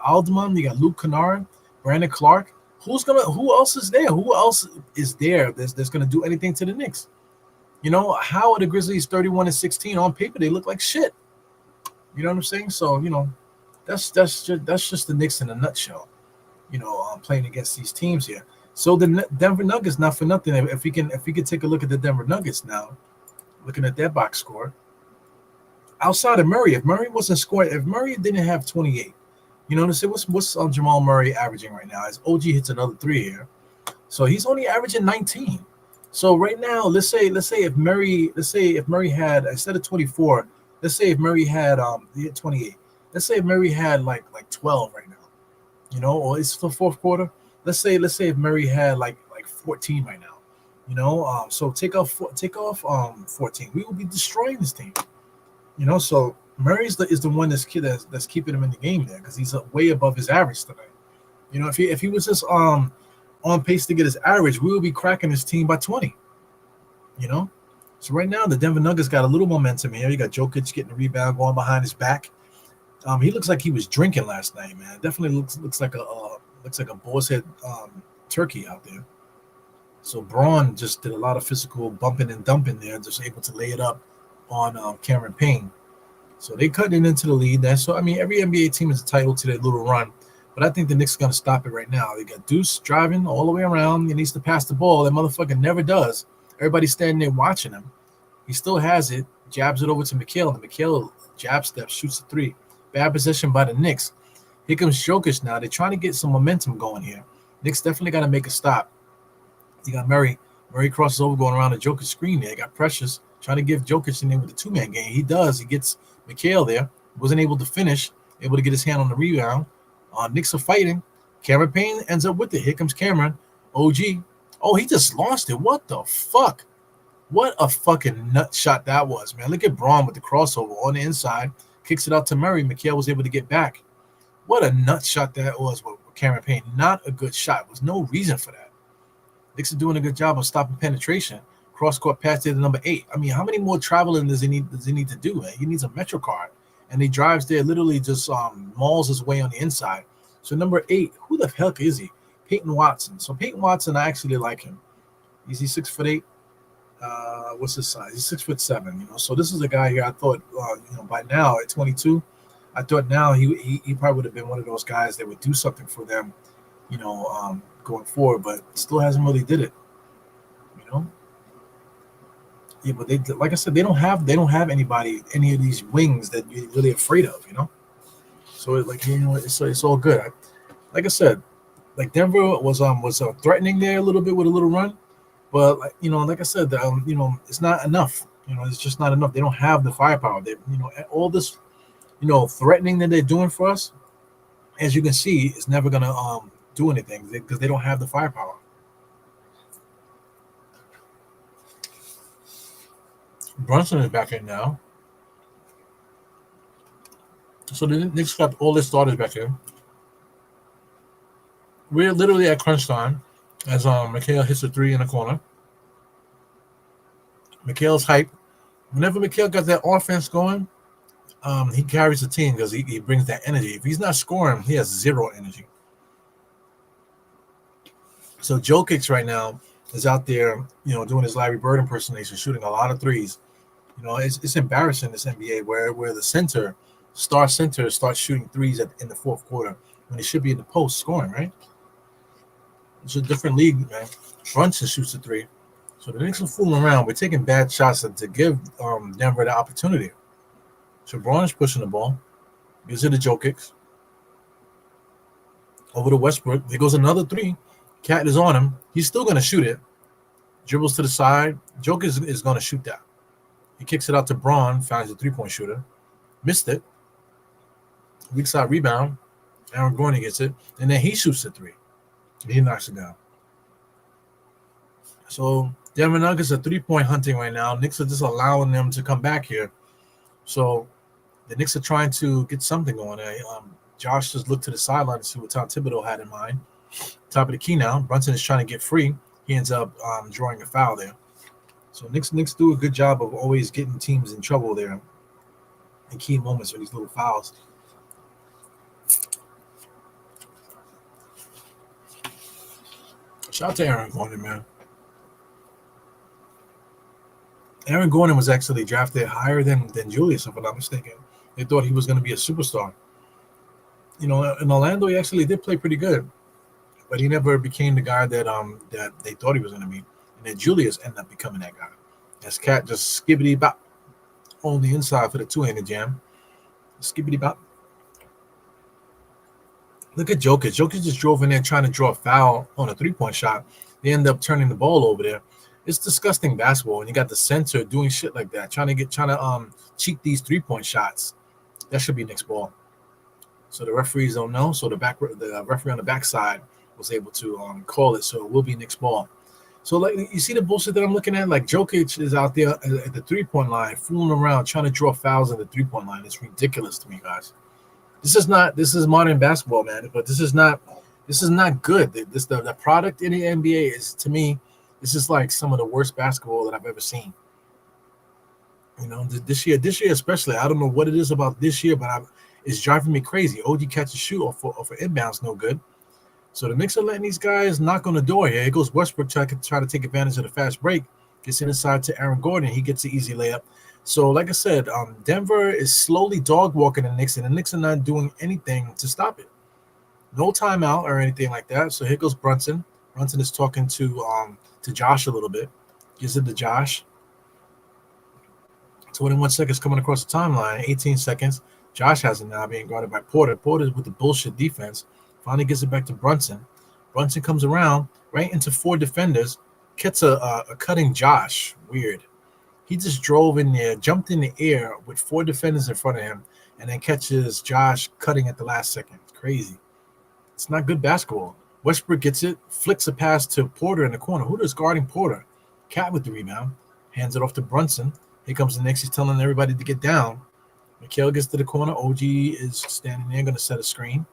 Alderman, you got Luke Kennard, Brandon Clark. Who else is there? Who else is there that's gonna do anything to the Knicks? How are the Grizzlies 31 and 16 on paper? They look like shit. You know what I'm saying? So that's just the Knicks in a nutshell. Playing against these teams here. So the Denver Nuggets, not for nothing. If we can take a look at the Denver Nuggets now, looking at their box score. Outside of Murray, if Murray wasn't scoring, if Murray didn't have 28, let's say what's Jamal Murray averaging right now? As OG hits another 3 here, so he's only averaging 19. So right now, let's say if Murray had instead of 24, let's say if Murray had he had 28. Let's say if Murray had like 12 right now, or it's the fourth quarter. Let's say if Murray had like 14 right now, so take off 14. We will be destroying this team. So Murray is the one that's keeping him in the game there because he's way above his average tonight. If he was just on pace to get his average, we will be cracking his team by 20. So right now the Denver Nuggets got a little momentum here. You got Jokic getting a rebound, going behind his back. He looks like he was drinking last night, man. Definitely looks like a boar's head turkey out there. So Braun just did a lot of physical bumping and dumping there, just able to lay it up on Cameron Payne. So they cut it into the lead there. So, every NBA team is entitled to their little run. But I think the Knicks are going to stop it right now. They got Deuce driving all the way around. He needs to pass the ball. That motherfucker never does. Everybody's standing there watching him. He still has it. Jabs it over to McHale. And McHale jab steps, shoots a 3. Bad possession by the Knicks. Here comes Jokic now. They're trying to get some momentum going here. Knicks definitely got to make a stop. You got Murray. Murray crosses over going around the Jokic screen there. You got Precious trying to give Jokic in there with the 2-man game. He does. He gets McHale there. Wasn't able to finish. Able to get his hand on the rebound. Knicks are fighting. Cameron Payne ends up with it. Here comes Cameron. OG. Oh, he just lost it. What the fuck? What a fucking nut shot that was, man. Look at Braun with the crossover on the inside. Kicks it out to Murray. McHale was able to get back. What a nut shot that was with Cameron Payne. Not a good shot. There was no reason for that. Knicks are doing a good job of stopping penetration. Cross-court pass to the number 8. How many more traveling does he need to do? Man? He needs a Metro card. And he drives there, literally just mauls his way on the inside. So number 8, who the heck is he? Peyton Watson. So Peyton Watson, I actually like him. Is he 6'8"? What's his size? He's 6'7". So this is a guy here. I thought, by now at 22, I thought now he probably would have been one of those guys that would do something for them, going forward. But still hasn't really did it. Yeah, but they, like I said, they don't have anybody, any of these wings that you're really afraid of. So it's all good. Like I said, like Denver was threatening there a little bit with a little run. But like I said, it's not enough. It's just not enough. They don't have the firepower. All this, threatening that they're doing for us, as you can see, is never gonna do anything because they don't have the firepower. Brunson is back in now, so the Knicks got all their starters back in. We're literally at crunch time as Mikhail hits a three in the corner. Mikhail's hype. Whenever Mikhail got that offense going, he carries the team because he brings that energy. If he's not scoring, he has zero energy. So Jokic right now is out there, doing his Larry Bird impersonation, shooting a lot of threes. It's embarrassing this NBA where the star center starts shooting threes in the fourth quarter when he should be in the post scoring, right? It's a different league, man. Brunson shoots a three. So the Knicks are fooling around. We're taking bad shots to give Denver the opportunity. So Braun is pushing the ball. Gives it to Jokic. Over to Westbrook. There goes another three. Cat is on him. He's still going to shoot it. Dribbles to the side. Jokic is going to shoot that. He kicks it out to Braun. Finds a three-point shooter. Missed it. Weak side rebound. Aaron Gordon gets it. And then he shoots the three. He knocks it down. So Denver Nuggets are three-point hunting right now. Knicks are just allowing them to come back here. So the Knicks are trying to get something going. Josh just looked to the sideline to see what Tom Thibodeau had in mind. Top of the key now. Brunson is trying to get free. He ends up drawing a foul there. So Knicks do a good job of always getting teams in trouble there in key moments with these little fouls. Shout out to Aaron Gordon, man. Aaron Gordon was actually drafted higher than Julius, if I'm not mistaken. They thought he was going to be a superstar. In Orlando, he actually did play pretty good, but he never became the guy that they thought he was going to be. And then Julius ended up becoming that guy. As Cat just skibbity bop on the inside for the two-handed jam. Skibbity bop. Look at Jokic. Jokic just drove in there trying to draw a foul on a three-point shot. They end up turning the ball over there. It's disgusting basketball, and you got the center doing shit like that, trying to cheat these three-point shots. That should be Knicks ball. So the referees don't know. So the referee on the backside was able to call it. So it will be Knicks ball. So like you see the bullshit that I'm looking at. Like Jokic is out there at the three-point line, fooling around, trying to draw fouls at the three-point line. It's ridiculous to me, guys. This is modern basketball, man. But this is not good. The product in the NBA is, to me, this is like some of the worst basketball that I've ever seen. This year especially, I don't know what it is about this year, but it's driving me crazy. OG catch a shoot off for inbounds, no good. So the Knicks are letting these guys knock on the door here. Here goes Westbrook try to take advantage of the fast break. Gets it inside to Aaron Gordon. He gets an easy layup. So like I said, Denver is slowly dog walking the Knicks, and the Knicks are not doing anything to stop it. No timeout or anything like that. So here goes Brunson. Brunson is talking to Josh a little bit. Gives it to Josh. 21 seconds coming across the timeline. 18 seconds. Josh has it now being guarded by Porter. Porter with the bullshit defense. Finally gets it back to Brunson. Brunson comes around right into four defenders. Gets a cutting Josh. Weird. He just drove in there, jumped in the air with four defenders in front of him, and then catches Josh cutting at the last second. It's crazy. It's not good basketball. Westbrook gets it, flicks a pass to Porter in the corner. Who is guarding Porter? Cat with the rebound. Hands it off to Brunson. Here comes the Knicks. He's telling everybody to get down. Mikhail gets to the corner. OG is standing there, going to set a screen.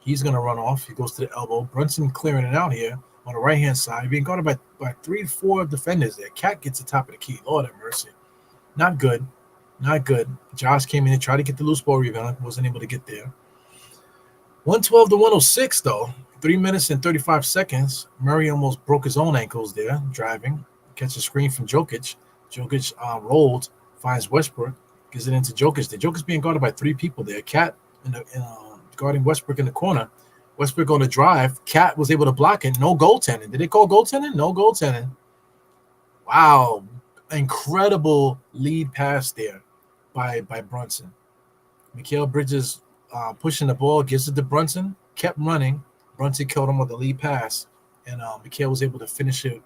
He's going to run off. He goes to the elbow. Brunson clearing it out here on the right-hand side. Being guarded by 3 to 4 defenders there. Cat gets the top of the key. Lord have mercy. Not good. Not good. Josh came in and tried to get the loose ball rebound. Wasn't able to get there. 112 to 106, though. 3 minutes and 35 seconds. Murray almost broke his own ankles there, driving. Catches a screen from Jokic. Jokic rolled, finds Westbrook, gives it into Jokic. The Jokic's being guarded by 3 people there. Cat guarding Westbrook in the corner. Westbrook on the drive. Cat was able to block it. No goaltending. Did they call goaltending? No goaltending. Wow. Incredible lead pass there by Brunson. Mikal Bridges pushing the ball, gives it to Brunson, kept running. Brunson killed him with the lead pass, and Mikal was able to finish it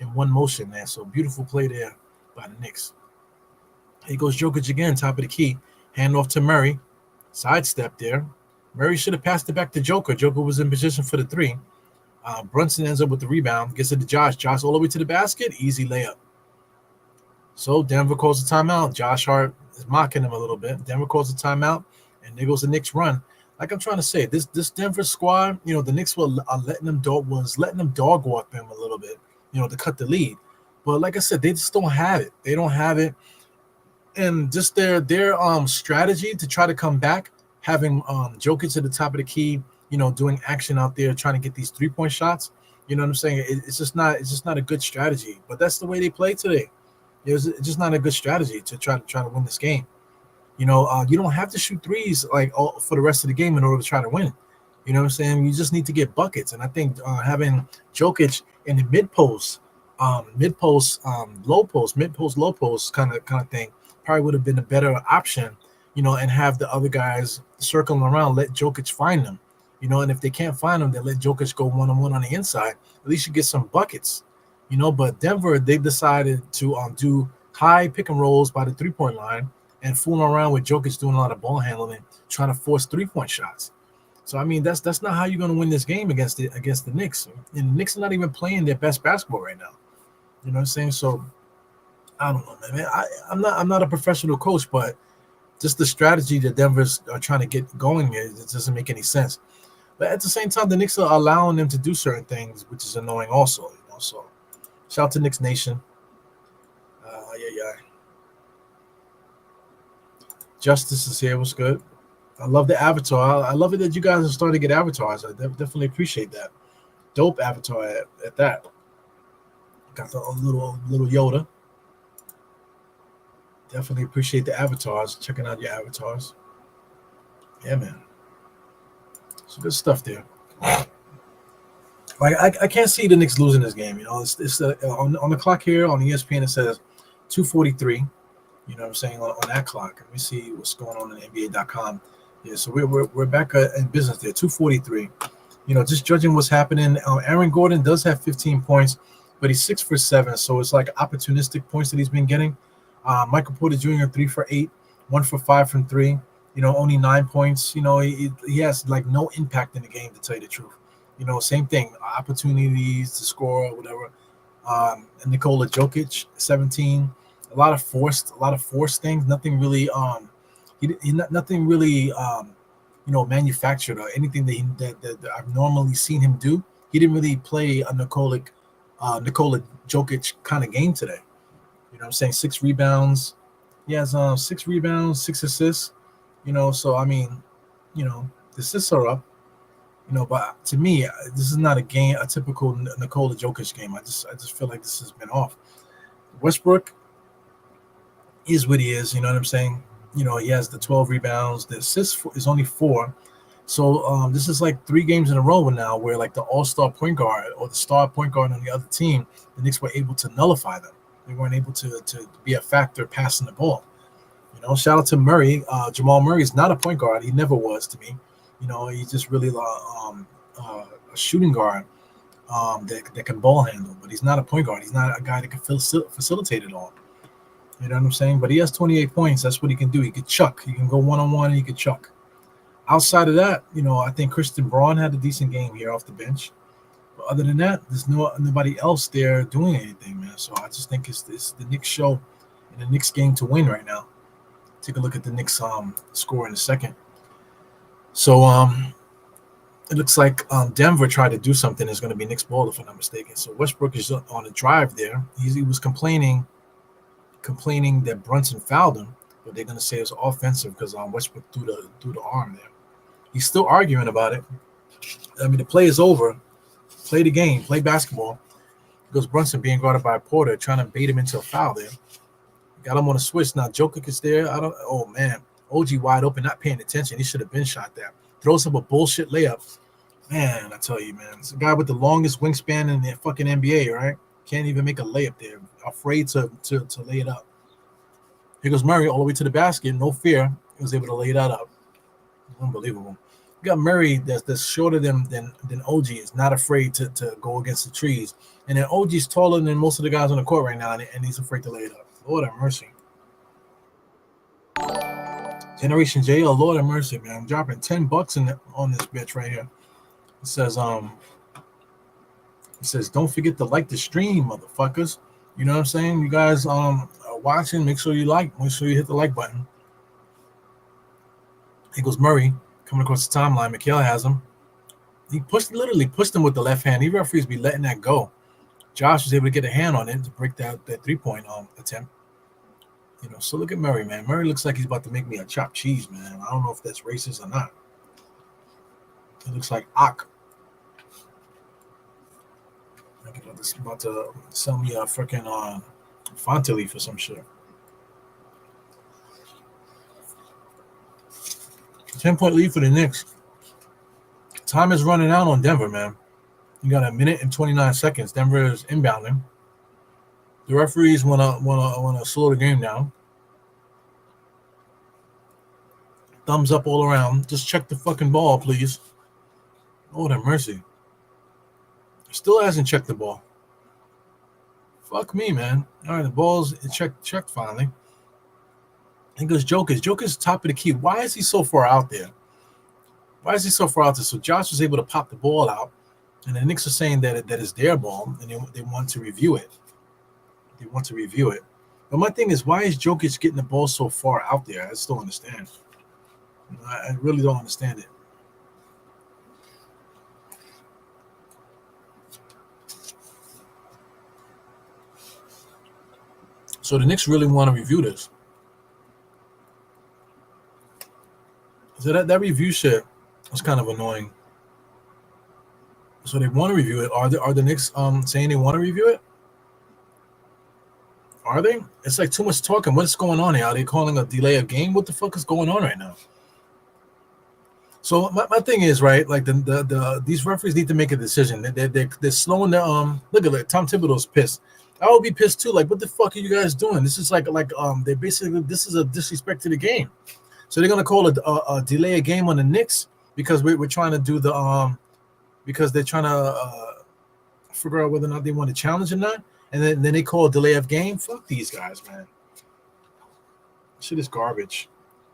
in one motion, man. So beautiful play there by the Knicks. Here goes Jokic again, top of the key. Hand off to Murray. Sidestep there. Murray should have passed it back to Joker. Joker was in position for the three. Brunson ends up with the rebound. Gets it to Josh. Josh all the way to the basket. Easy layup. So Denver calls a timeout. Josh Hart is mocking him a little bit. Denver calls a timeout, and there goes the Knicks run. Like I'm trying to say, this Denver squad, the Knicks were letting them dog walk them a little bit, to cut the lead. But like I said, they just don't have it. They don't have it, and just their strategy to try to come back, having Jokic at the top of the key, doing action out there, trying to get these 3-point shots. You know what I'm saying? It's just not a good strategy. But that's the way they play today. It's just not a good strategy to try to win this game. You don't have to shoot threes for the rest of the game in order to try to win. You know what I'm saying? You just need to get buckets. And I think having Jokic in the mid post, low post kind of thing probably would have been a better option. And have the other guys circling around, let Jokic find them. And if they can't find them, then let Jokic go one-on-one on the inside. At least you get some buckets. But Denver, they decided to do high pick and rolls by the 3-point line and fooling around with Jokic doing a lot of ball handling, trying to force 3-point shots. So I mean, that's not how you're going to win this game against the Knicks. And the Knicks are not even playing their best basketball right now. You know what I'm saying? So I don't know, man. I'm not a professional coach, but just the strategy that Denver's are trying to get going here, it doesn't make any sense. But at the same time, the Knicks are allowing them to do certain things, which is annoying also. So shout out to Knicks Nation. Justice is here. What's good? I love the avatar. I love it that you guys are starting to get avatars. I definitely appreciate that. Dope avatar at that. Got the little Yoda. Definitely appreciate the avatars. Checking out your avatars. Yeah, man. Some good stuff there. Like I can't see the Knicks losing this game. It's on the clock here on ESPN. It says 2:43. You know what I'm saying, on that clock. Let me see what's going on in NBA.com. Yeah, so we're back in business there. 2:43. Just judging what's happening. Aaron Gordon does have 15 points, but he's 6 for 7. So it's like opportunistic points that he's been getting. Michael Porter Jr. 3 for 8, 1 for 5 from 3. Only 9 points. He has like no impact in the game, to tell you the truth. Same thing. Opportunities to score or whatever. Nikola Jokic 17. A lot of forced things. Nothing really. Nothing really. Manufactured or anything that I've normally seen him do. He didn't really play a Nikola Jokic kind of game today. You know what I'm saying? 6 rebounds. He has 6 rebounds, 6 assists. So I mean, the assists are up. But to me, this is not a typical Nikola Jokic game. I just feel like this has been off. Westbrook is what he is. You know what I'm saying? He has the 12 rebounds. The assists is only 4. So this is like 3 games in a row now where like the all-star point guard or the star point guard on the other team, the Knicks were able to nullify them. They weren't able to be a factor passing the ball. Shout out to Murray. Jamal Murray is not a point guard. He never was to me. He's just really a shooting guard that can ball handle, but he's not a point guard. He's not a guy that can facilitate it all. You know what I'm saying? But he has 28 points. That's what he can do. He can chuck. He can go one-on-one and he can chuck. Outside of that, I think Christian Braun had a decent game here off the bench. But other than that, there's nobody else there doing anything, man. So I just think it's the Knicks show and the Knicks game to win right now. Take a look at the Knicks score in a second. So it looks like Denver tried to do something. It's going to be Knicks ball, if I'm not mistaken. So Westbrook is on a drive there. He was complaining that Brunson fouled him, but they're going to say it's offensive because Westbrook threw the arm there. He's still arguing about it. I mean, the play is over. Play the game. Play basketball. Because Brunson being guarded by Porter, trying to bait him into a foul there. Got him on a switch. Now Jokic is there. Oh, man. OG wide open, not paying attention. He should have been shot there. Throws up a bullshit layup. Man, I tell you, man. It's a guy with the longest wingspan in the fucking NBA, right? Can't even make a layup there. Afraid to lay it up. Here goes Murray all the way to the basket. No fear. He was able to lay that up. Unbelievable. You got Murray that's shorter than OG is not afraid to go against the trees, and then OG's taller than most of the guys on the court right now, and he's afraid to lay it up. Lord have mercy. Generation J, oh Lord have mercy, man. I'm dropping $10 on this bitch right here. It says don't forget to like the stream, motherfuckers. You know what I'm saying? You guys are watching, make sure you hit the like button. Here goes Murray coming across the timeline. Mikhail has him. He literally pushed him with the left hand. These referees be letting that go. Josh was able to get a hand on it to break that 3-point attempt. You know, so look at Murray, man. Murray looks like he's about to make me a chopped cheese, man. I don't know if that's racist or not. It looks like Ak. About to sell me a freaking Fonte leaf or some shit. 10-point lead for the Knicks. Time is running out on Denver, man. You got a minute and 29 seconds. Denver is inbounding. The referees wanna slow the game down. Thumbs up all around. Just check the fucking ball, please. Lord have mercy. Still hasn't checked the ball. Fuck me, man. All right, the ball's checked finally. I think it was Jokic. Jokic's top of the key. Why is he so far out there? So Josh was able to pop the ball out, and the Knicks are saying that it's their ball, and they want to review it. But my thing is, why is Jokic getting the ball so far out there? I just don't understand. I really don't understand it. So the Knicks really want to review this. So that review shit was kind of annoying. So they want to review it. Are the Knicks saying they want to review it? Are they? It's like too much talking. What's going on here? Are they calling a delay of game? What the fuck is going on right now? So my thing is, right, like these referees need to make a decision. They're slowing the look at it. Tom Thibodeau's pissed. I would be pissed too. Like, what the fuck are you guys doing? This is they basically, this is a disrespect to the game. So they're gonna call a delay a game on the Knicks because we're trying to do the because they're trying to figure out whether or not they want to challenge or not, and then they call a delay of game. Fuck these guys, man. Shit is garbage.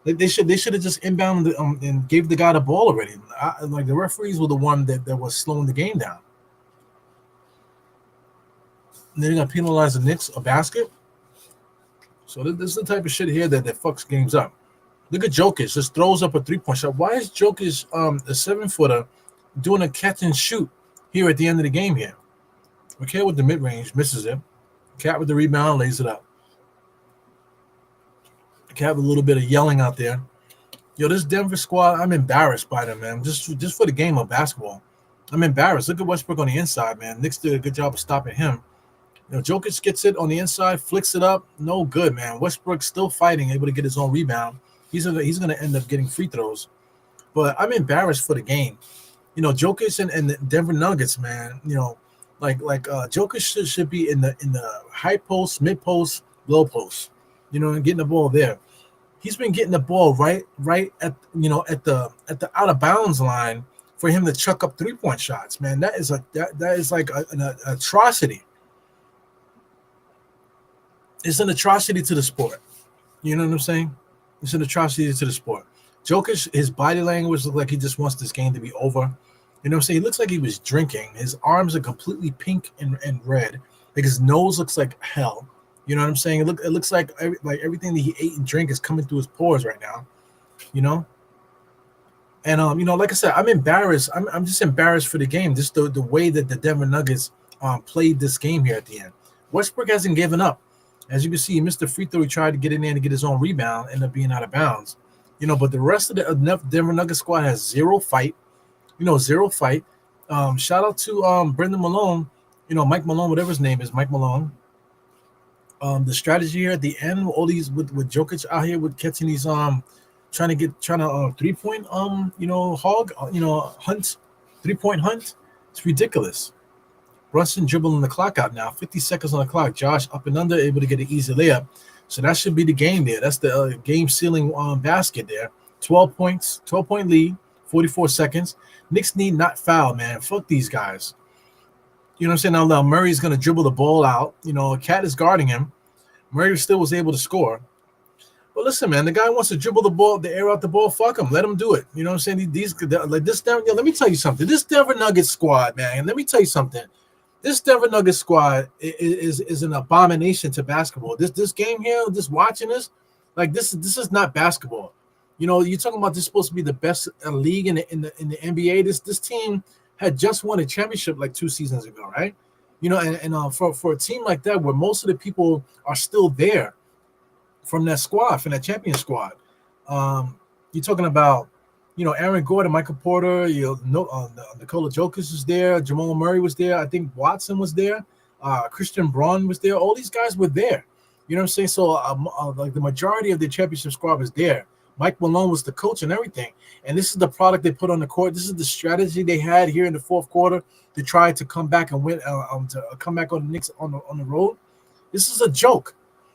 They should have just inbounded and gave the guy the ball already. Like the referees were the one that was slowing the game down. And they're gonna penalize the Knicks a basket. So this is the type of shit here that fucks games up. Look at Jokic, just throws up a 3-point shot. Why is Jokic a 7-footer doing a catch and shoot here at the end of the game here? Okay, with the mid range, misses it. Cat with the rebound, lays it up. Have a little bit of yelling out there. Yo, this Denver squad, I'm embarrassed by them, man. Just for the game of basketball, I'm embarrassed. Look at Westbrook on the inside, man. Knicks did a good job of stopping him. You know, Jokic gets it on the inside, flicks it up. No good, man. Westbrook still fighting, able to get his own rebound. He's gonna end up getting free throws. But I'm embarrassed for the game. You know, Jokic and the Denver Nuggets, man. You know, like Jokic should be in the high post, mid post, low post. You know, and getting the ball there. He's been getting the ball right at the out of bounds line for him to chuck up 3-point shots, man. That is like an atrocity. It's an atrocity to the sport. You know what I'm saying? It's an atrocity to the sport. Jokic, his body language looks like he just wants this game to be over. You know what I'm saying? He looks like he was drinking. His arms are completely pink and red. Like his nose looks like hell. You know what I'm saying? It looks like everything that he ate and drank is coming through his pores right now. You know? And you know, like I said, I'm embarrassed. I'm just embarrassed for the game. Just the way that the Denver Nuggets played this game here at the end. Westbrook hasn't given up. As you can see, he missed the free throw. He tried to get in there to get his own rebound, ended up being out of bounds. You know, but the rest of the Denver Nuggets squad has zero fight. You know, zero fight. Shout out to Brendan Malone. You know, Mike Malone, whatever his name is, Mike Malone. The strategy here at the end, all these with Jokic out here with catching these trying to 3-point hunt, 3-point hunt. It's ridiculous. Brunson dribbling the clock out now. 50 seconds on the clock. Josh up and under, able to get an easy layup. So that should be the game there. That's the game sealing basket there. 12 points, 12-point lead, 44 seconds. Knicks need not foul, man. Fuck these guys. You know what I'm saying? Now Murray's going to dribble the ball out. Cat is guarding him. Murray still was able to score. But listen, man, the guy wants to dribble the ball, the air out the ball. Fuck him. Let him do it. You know what I'm saying? Like this, let me tell you something. This Denver Nuggets squad, man, let me tell you something. This Denver Nuggets squad is an abomination to basketball. This game here, just watching this, like this is not basketball. You're talking about this supposed to be the best league in the NBA. This team had just won a championship like 2 seasons ago, right? For a team like that, where most of the people are still there from that squad, from that champion squad, you're talking about, Aaron Gordon, Michael Porter, Nikola Jokic was there, Jamal Murray was there, I think Watson was there, Christian Braun was there. All these guys were there. You know what I'm saying? So like the majority of the championship squad was there. Mike Malone was the coach and everything. And this is the product they put on the court. This is the strategy they had here in the fourth quarter to try to come back and win, to come back on the Knicks on the road. This is a joke.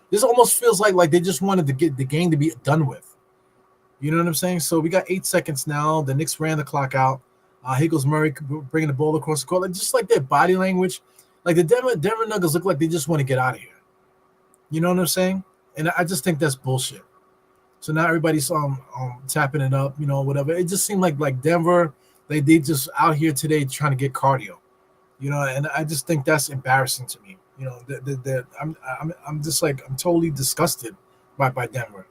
This almost feels like they just wanted to get the game to be done with. You know what I'm saying? So we got 8 seconds now. The Knicks ran the clock out. Here goes Murray bringing the ball across the court. Like, just like their body language. Like the Denver Nuggets look like they just want to get out of here. You know what I'm saying? And I just think that's bullshit. So now everybody's tapping it up, whatever. It just seemed like Denver, they just out here today trying to get cardio, and I just think that's embarrassing to me. I'm just like, I'm totally disgusted by Denver.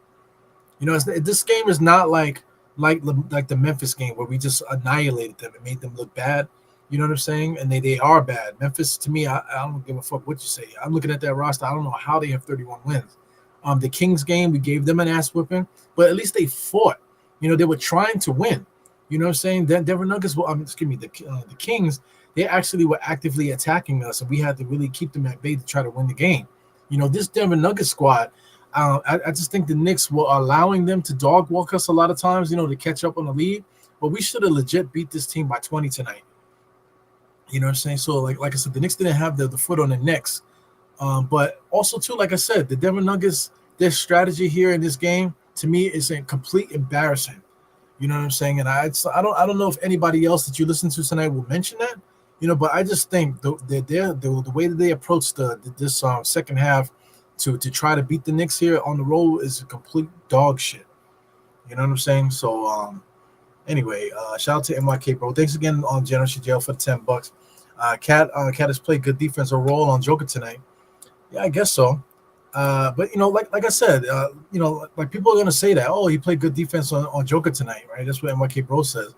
This game is not like the Memphis game where we just annihilated them and made them look bad. You know what I'm saying? And they are bad. Memphis, to me, I don't give a fuck what you say. I'm looking at that roster. I don't know how they have 31 wins. The Kings game, we gave them an ass whipping, but at least they fought. They were trying to win. You know what I'm saying? Denver Nuggets, the Kings, they actually were actively attacking us, and we had to really keep them at bay to try to win the game. This Denver Nuggets squad, I just think the Knicks were allowing them to dog walk us a lot of times, to catch up on the lead. But we should have legit beat this team by 20 tonight. You know what I'm saying? So, like I said, the Knicks didn't have the foot on the necks. But also, too, like I said, the Denver Nuggets, their strategy here in this game, to me, is a complete embarrassing. You know what I'm saying? And I don't know if anybody else that you listen to tonight will mention that, but I just think the way that they approached this second half to try to beat the Knicks here on the road is a complete dog shit. You know what I'm saying? So, anyway, shout out to NYK, bro. Thanks again on Generous Jail for the $10. Cat has played good defense overall on Joker tonight. Yeah, I guess so. But like I said, like people are gonna say that, oh, he played good defense on Joker tonight, right? That's what NYK Bro says.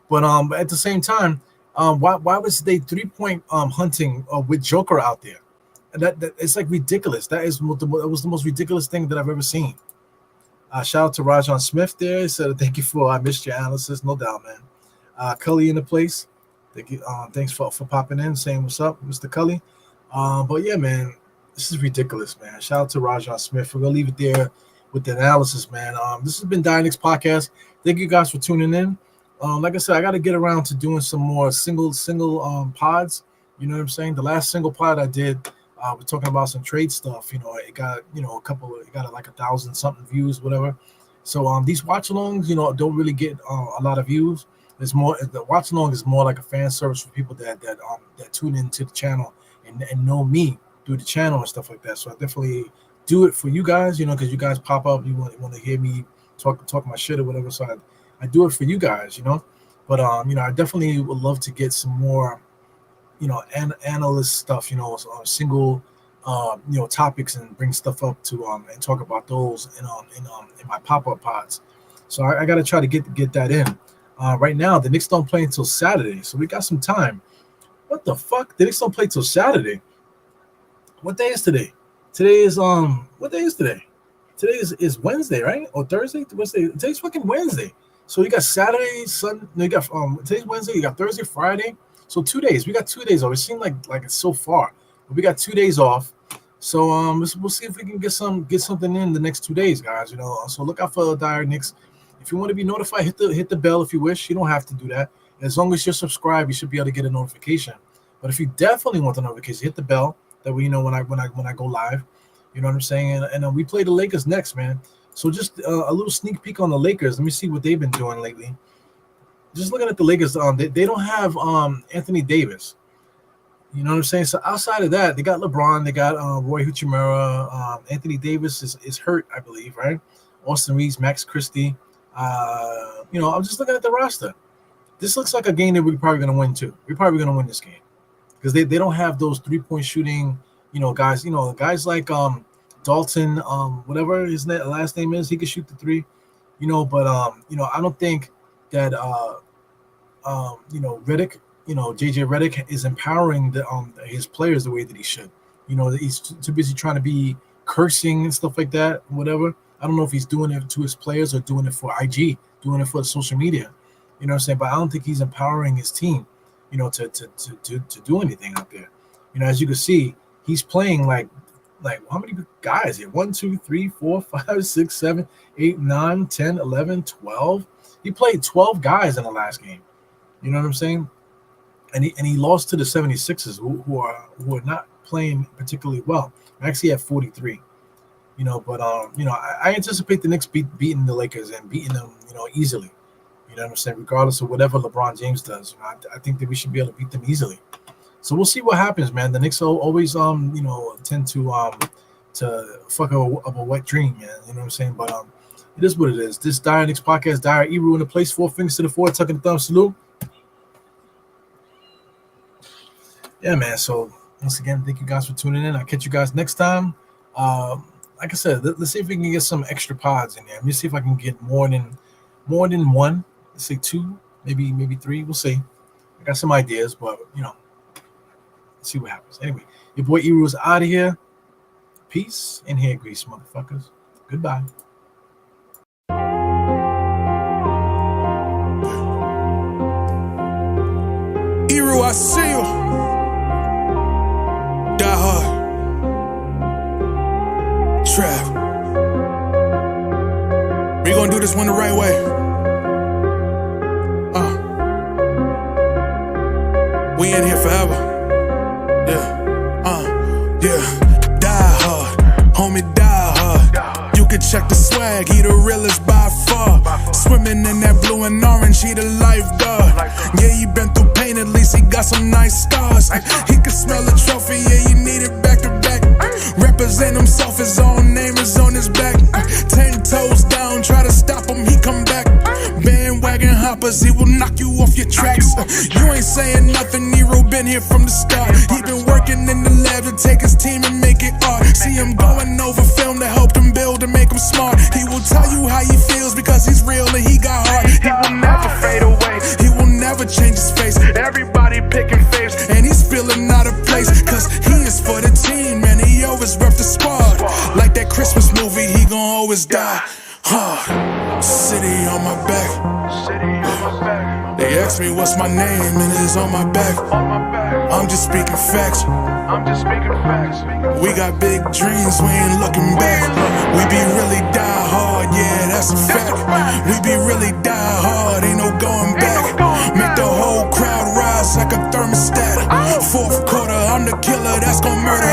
But at the same time, why was they 3-point hunting with Joker out there? And that it's like ridiculous. That was the most ridiculous thing that I've ever seen. Shout out to Rajon Smith there. He said, thank you for I missed your analysis, no doubt, man. Cully in the place. Thank you. Thanks for popping in, saying what's up, Mr. Cully. But yeah, man. This is ridiculous, man. Shout out to Rajon Smith. We're gonna leave it there with the analysis, man. This has been Dynix Podcast. Thank you guys for tuning in. Like I said, I got to get around to doing some more single pods. You know what I'm saying? The last single pod I did, we're talking about some trade stuff. It got it got like 1,000 something views, whatever. So these watch alongs, don't really get a lot of views. It's more the watch along is more like a fan service for people that tune into the channel and know me through the channel and stuff like that. So I definitely do it for you guys, because you guys pop up, you want to hear me talk my shit or whatever. So I do it for you guys, But I definitely would love to get some more, analyst stuff, single topics and bring stuff up to and talk about those in my pop-up pods. So I got to try to get that in. Right now the Knicks don't play until Saturday, so we got some time. What the fuck? The Knicks don't play till Saturday. What day is today? Today is what day is today? Today is Wednesday, right? Or Thursday? Wednesday. Today's fucking Wednesday. So you got Saturday, Sunday. No, you got today's Wednesday. You got Thursday, Friday. So 2 days. We got 2 days off. It seemed like it's so far, but we got 2 days off. So we'll see if we can get something in the next 2 days, guys. So look out for Dire Knicks. If you want to be notified, hit the bell if you wish. You don't have to do that. As long as you're subscribed, you should be able to get a notification. But if you definitely want the notification, hit the bell. That way, when I go live, you know what I'm saying. And we play the Lakers next, man. So just a little sneak peek on the Lakers. Let me see what they've been doing lately. just looking at the Lakers, they don't have Anthony Davis. You know what I'm saying? So outside of that, they got LeBron, they got Roy Hachimura, Anthony Davis is hurt, I believe, right? Austin Reeves, Max Christie. I'm just looking at the roster. This looks like a game that we're probably going to win too. We're probably going to win this game because they don't have those 3-point shooting, guys. Guys like Dalton, whatever his last name is, he can shoot the three. But I don't think that Redick, JJ Redick is empowering his players the way that he should. He's too busy trying to be cursing and stuff like that, whatever. I don't know if he's doing it to his players or doing it for IG, doing it for social media. You know what I'm saying? But I don't think he's empowering his team, to do anything out there. As you can see, he's playing like how many guys here? 1, 2, 3, 4, 5, 6, 7, 8, 9, 10, 11, 12. He played 12 guys in the last game. You know what I'm saying? And he lost to the 76ers, who are not playing particularly well. Actually at 43. But I anticipate the Knicks beating the Lakers and beating them, easily. You know what I'm saying? Regardless of whatever LeBron James does, I think that we should be able to beat them easily. So we'll see what happens, man. The Knicks always tend to fuck up a wet dream, man. You know what I'm saying? But it is what it is. This Dire Knicks podcast, Dire Eru in the place, 4 fingers to the floor, tucking the thumb, salute. Yeah, man. So once again, thank you guys for tuning in. I'll catch you guys next time. Like I said, let's see if we can get some extra pods in there. Let me see if I can get more than one. Let's say 2, maybe 3. We'll see. I got some ideas, but let's see what happens. Anyway, your boy Eru is out of here. Peace and hair grease, motherfuckers. Goodbye. Eru, I see you. Die hard. Trav. We gonna do this one the right way. We in here forever. Yeah. Die hard, homie, die hard. You can check the swag, he the realest by far. Swimming in that blue and orange, he the lifeguard. Yeah, he been through pain, at least he got some nice scars. He can smell the trophy, yeah, you need it back to back. Represent himself, his own name is on his back. 10 toes down, try to stop him, he come back. Bandwagon hoppers, he will knock you off your tracks. You ain't saying nothing, Nero been here from the start. He been working in the lab to take his team and make it art. See him going over film to help him build and make him smart. He will tell you how he feels because he's real and he got heart. He will never fade away, he will never change his face. Everybody picking faves and he's feeling out of place. Cause he is for the team and he always rep the squad. Like that Christmas movie, he gon' always die hard. City on my back. They ask me what's my name and it's on my back. I'm just speaking facts. We got big dreams, we ain't looking back. We be really die hard, yeah, that's a fact. We be really die hard, ain't no going back. Make the whole crowd rise like a thermostat. Fourth quarter, I'm the killer that's gon' murder.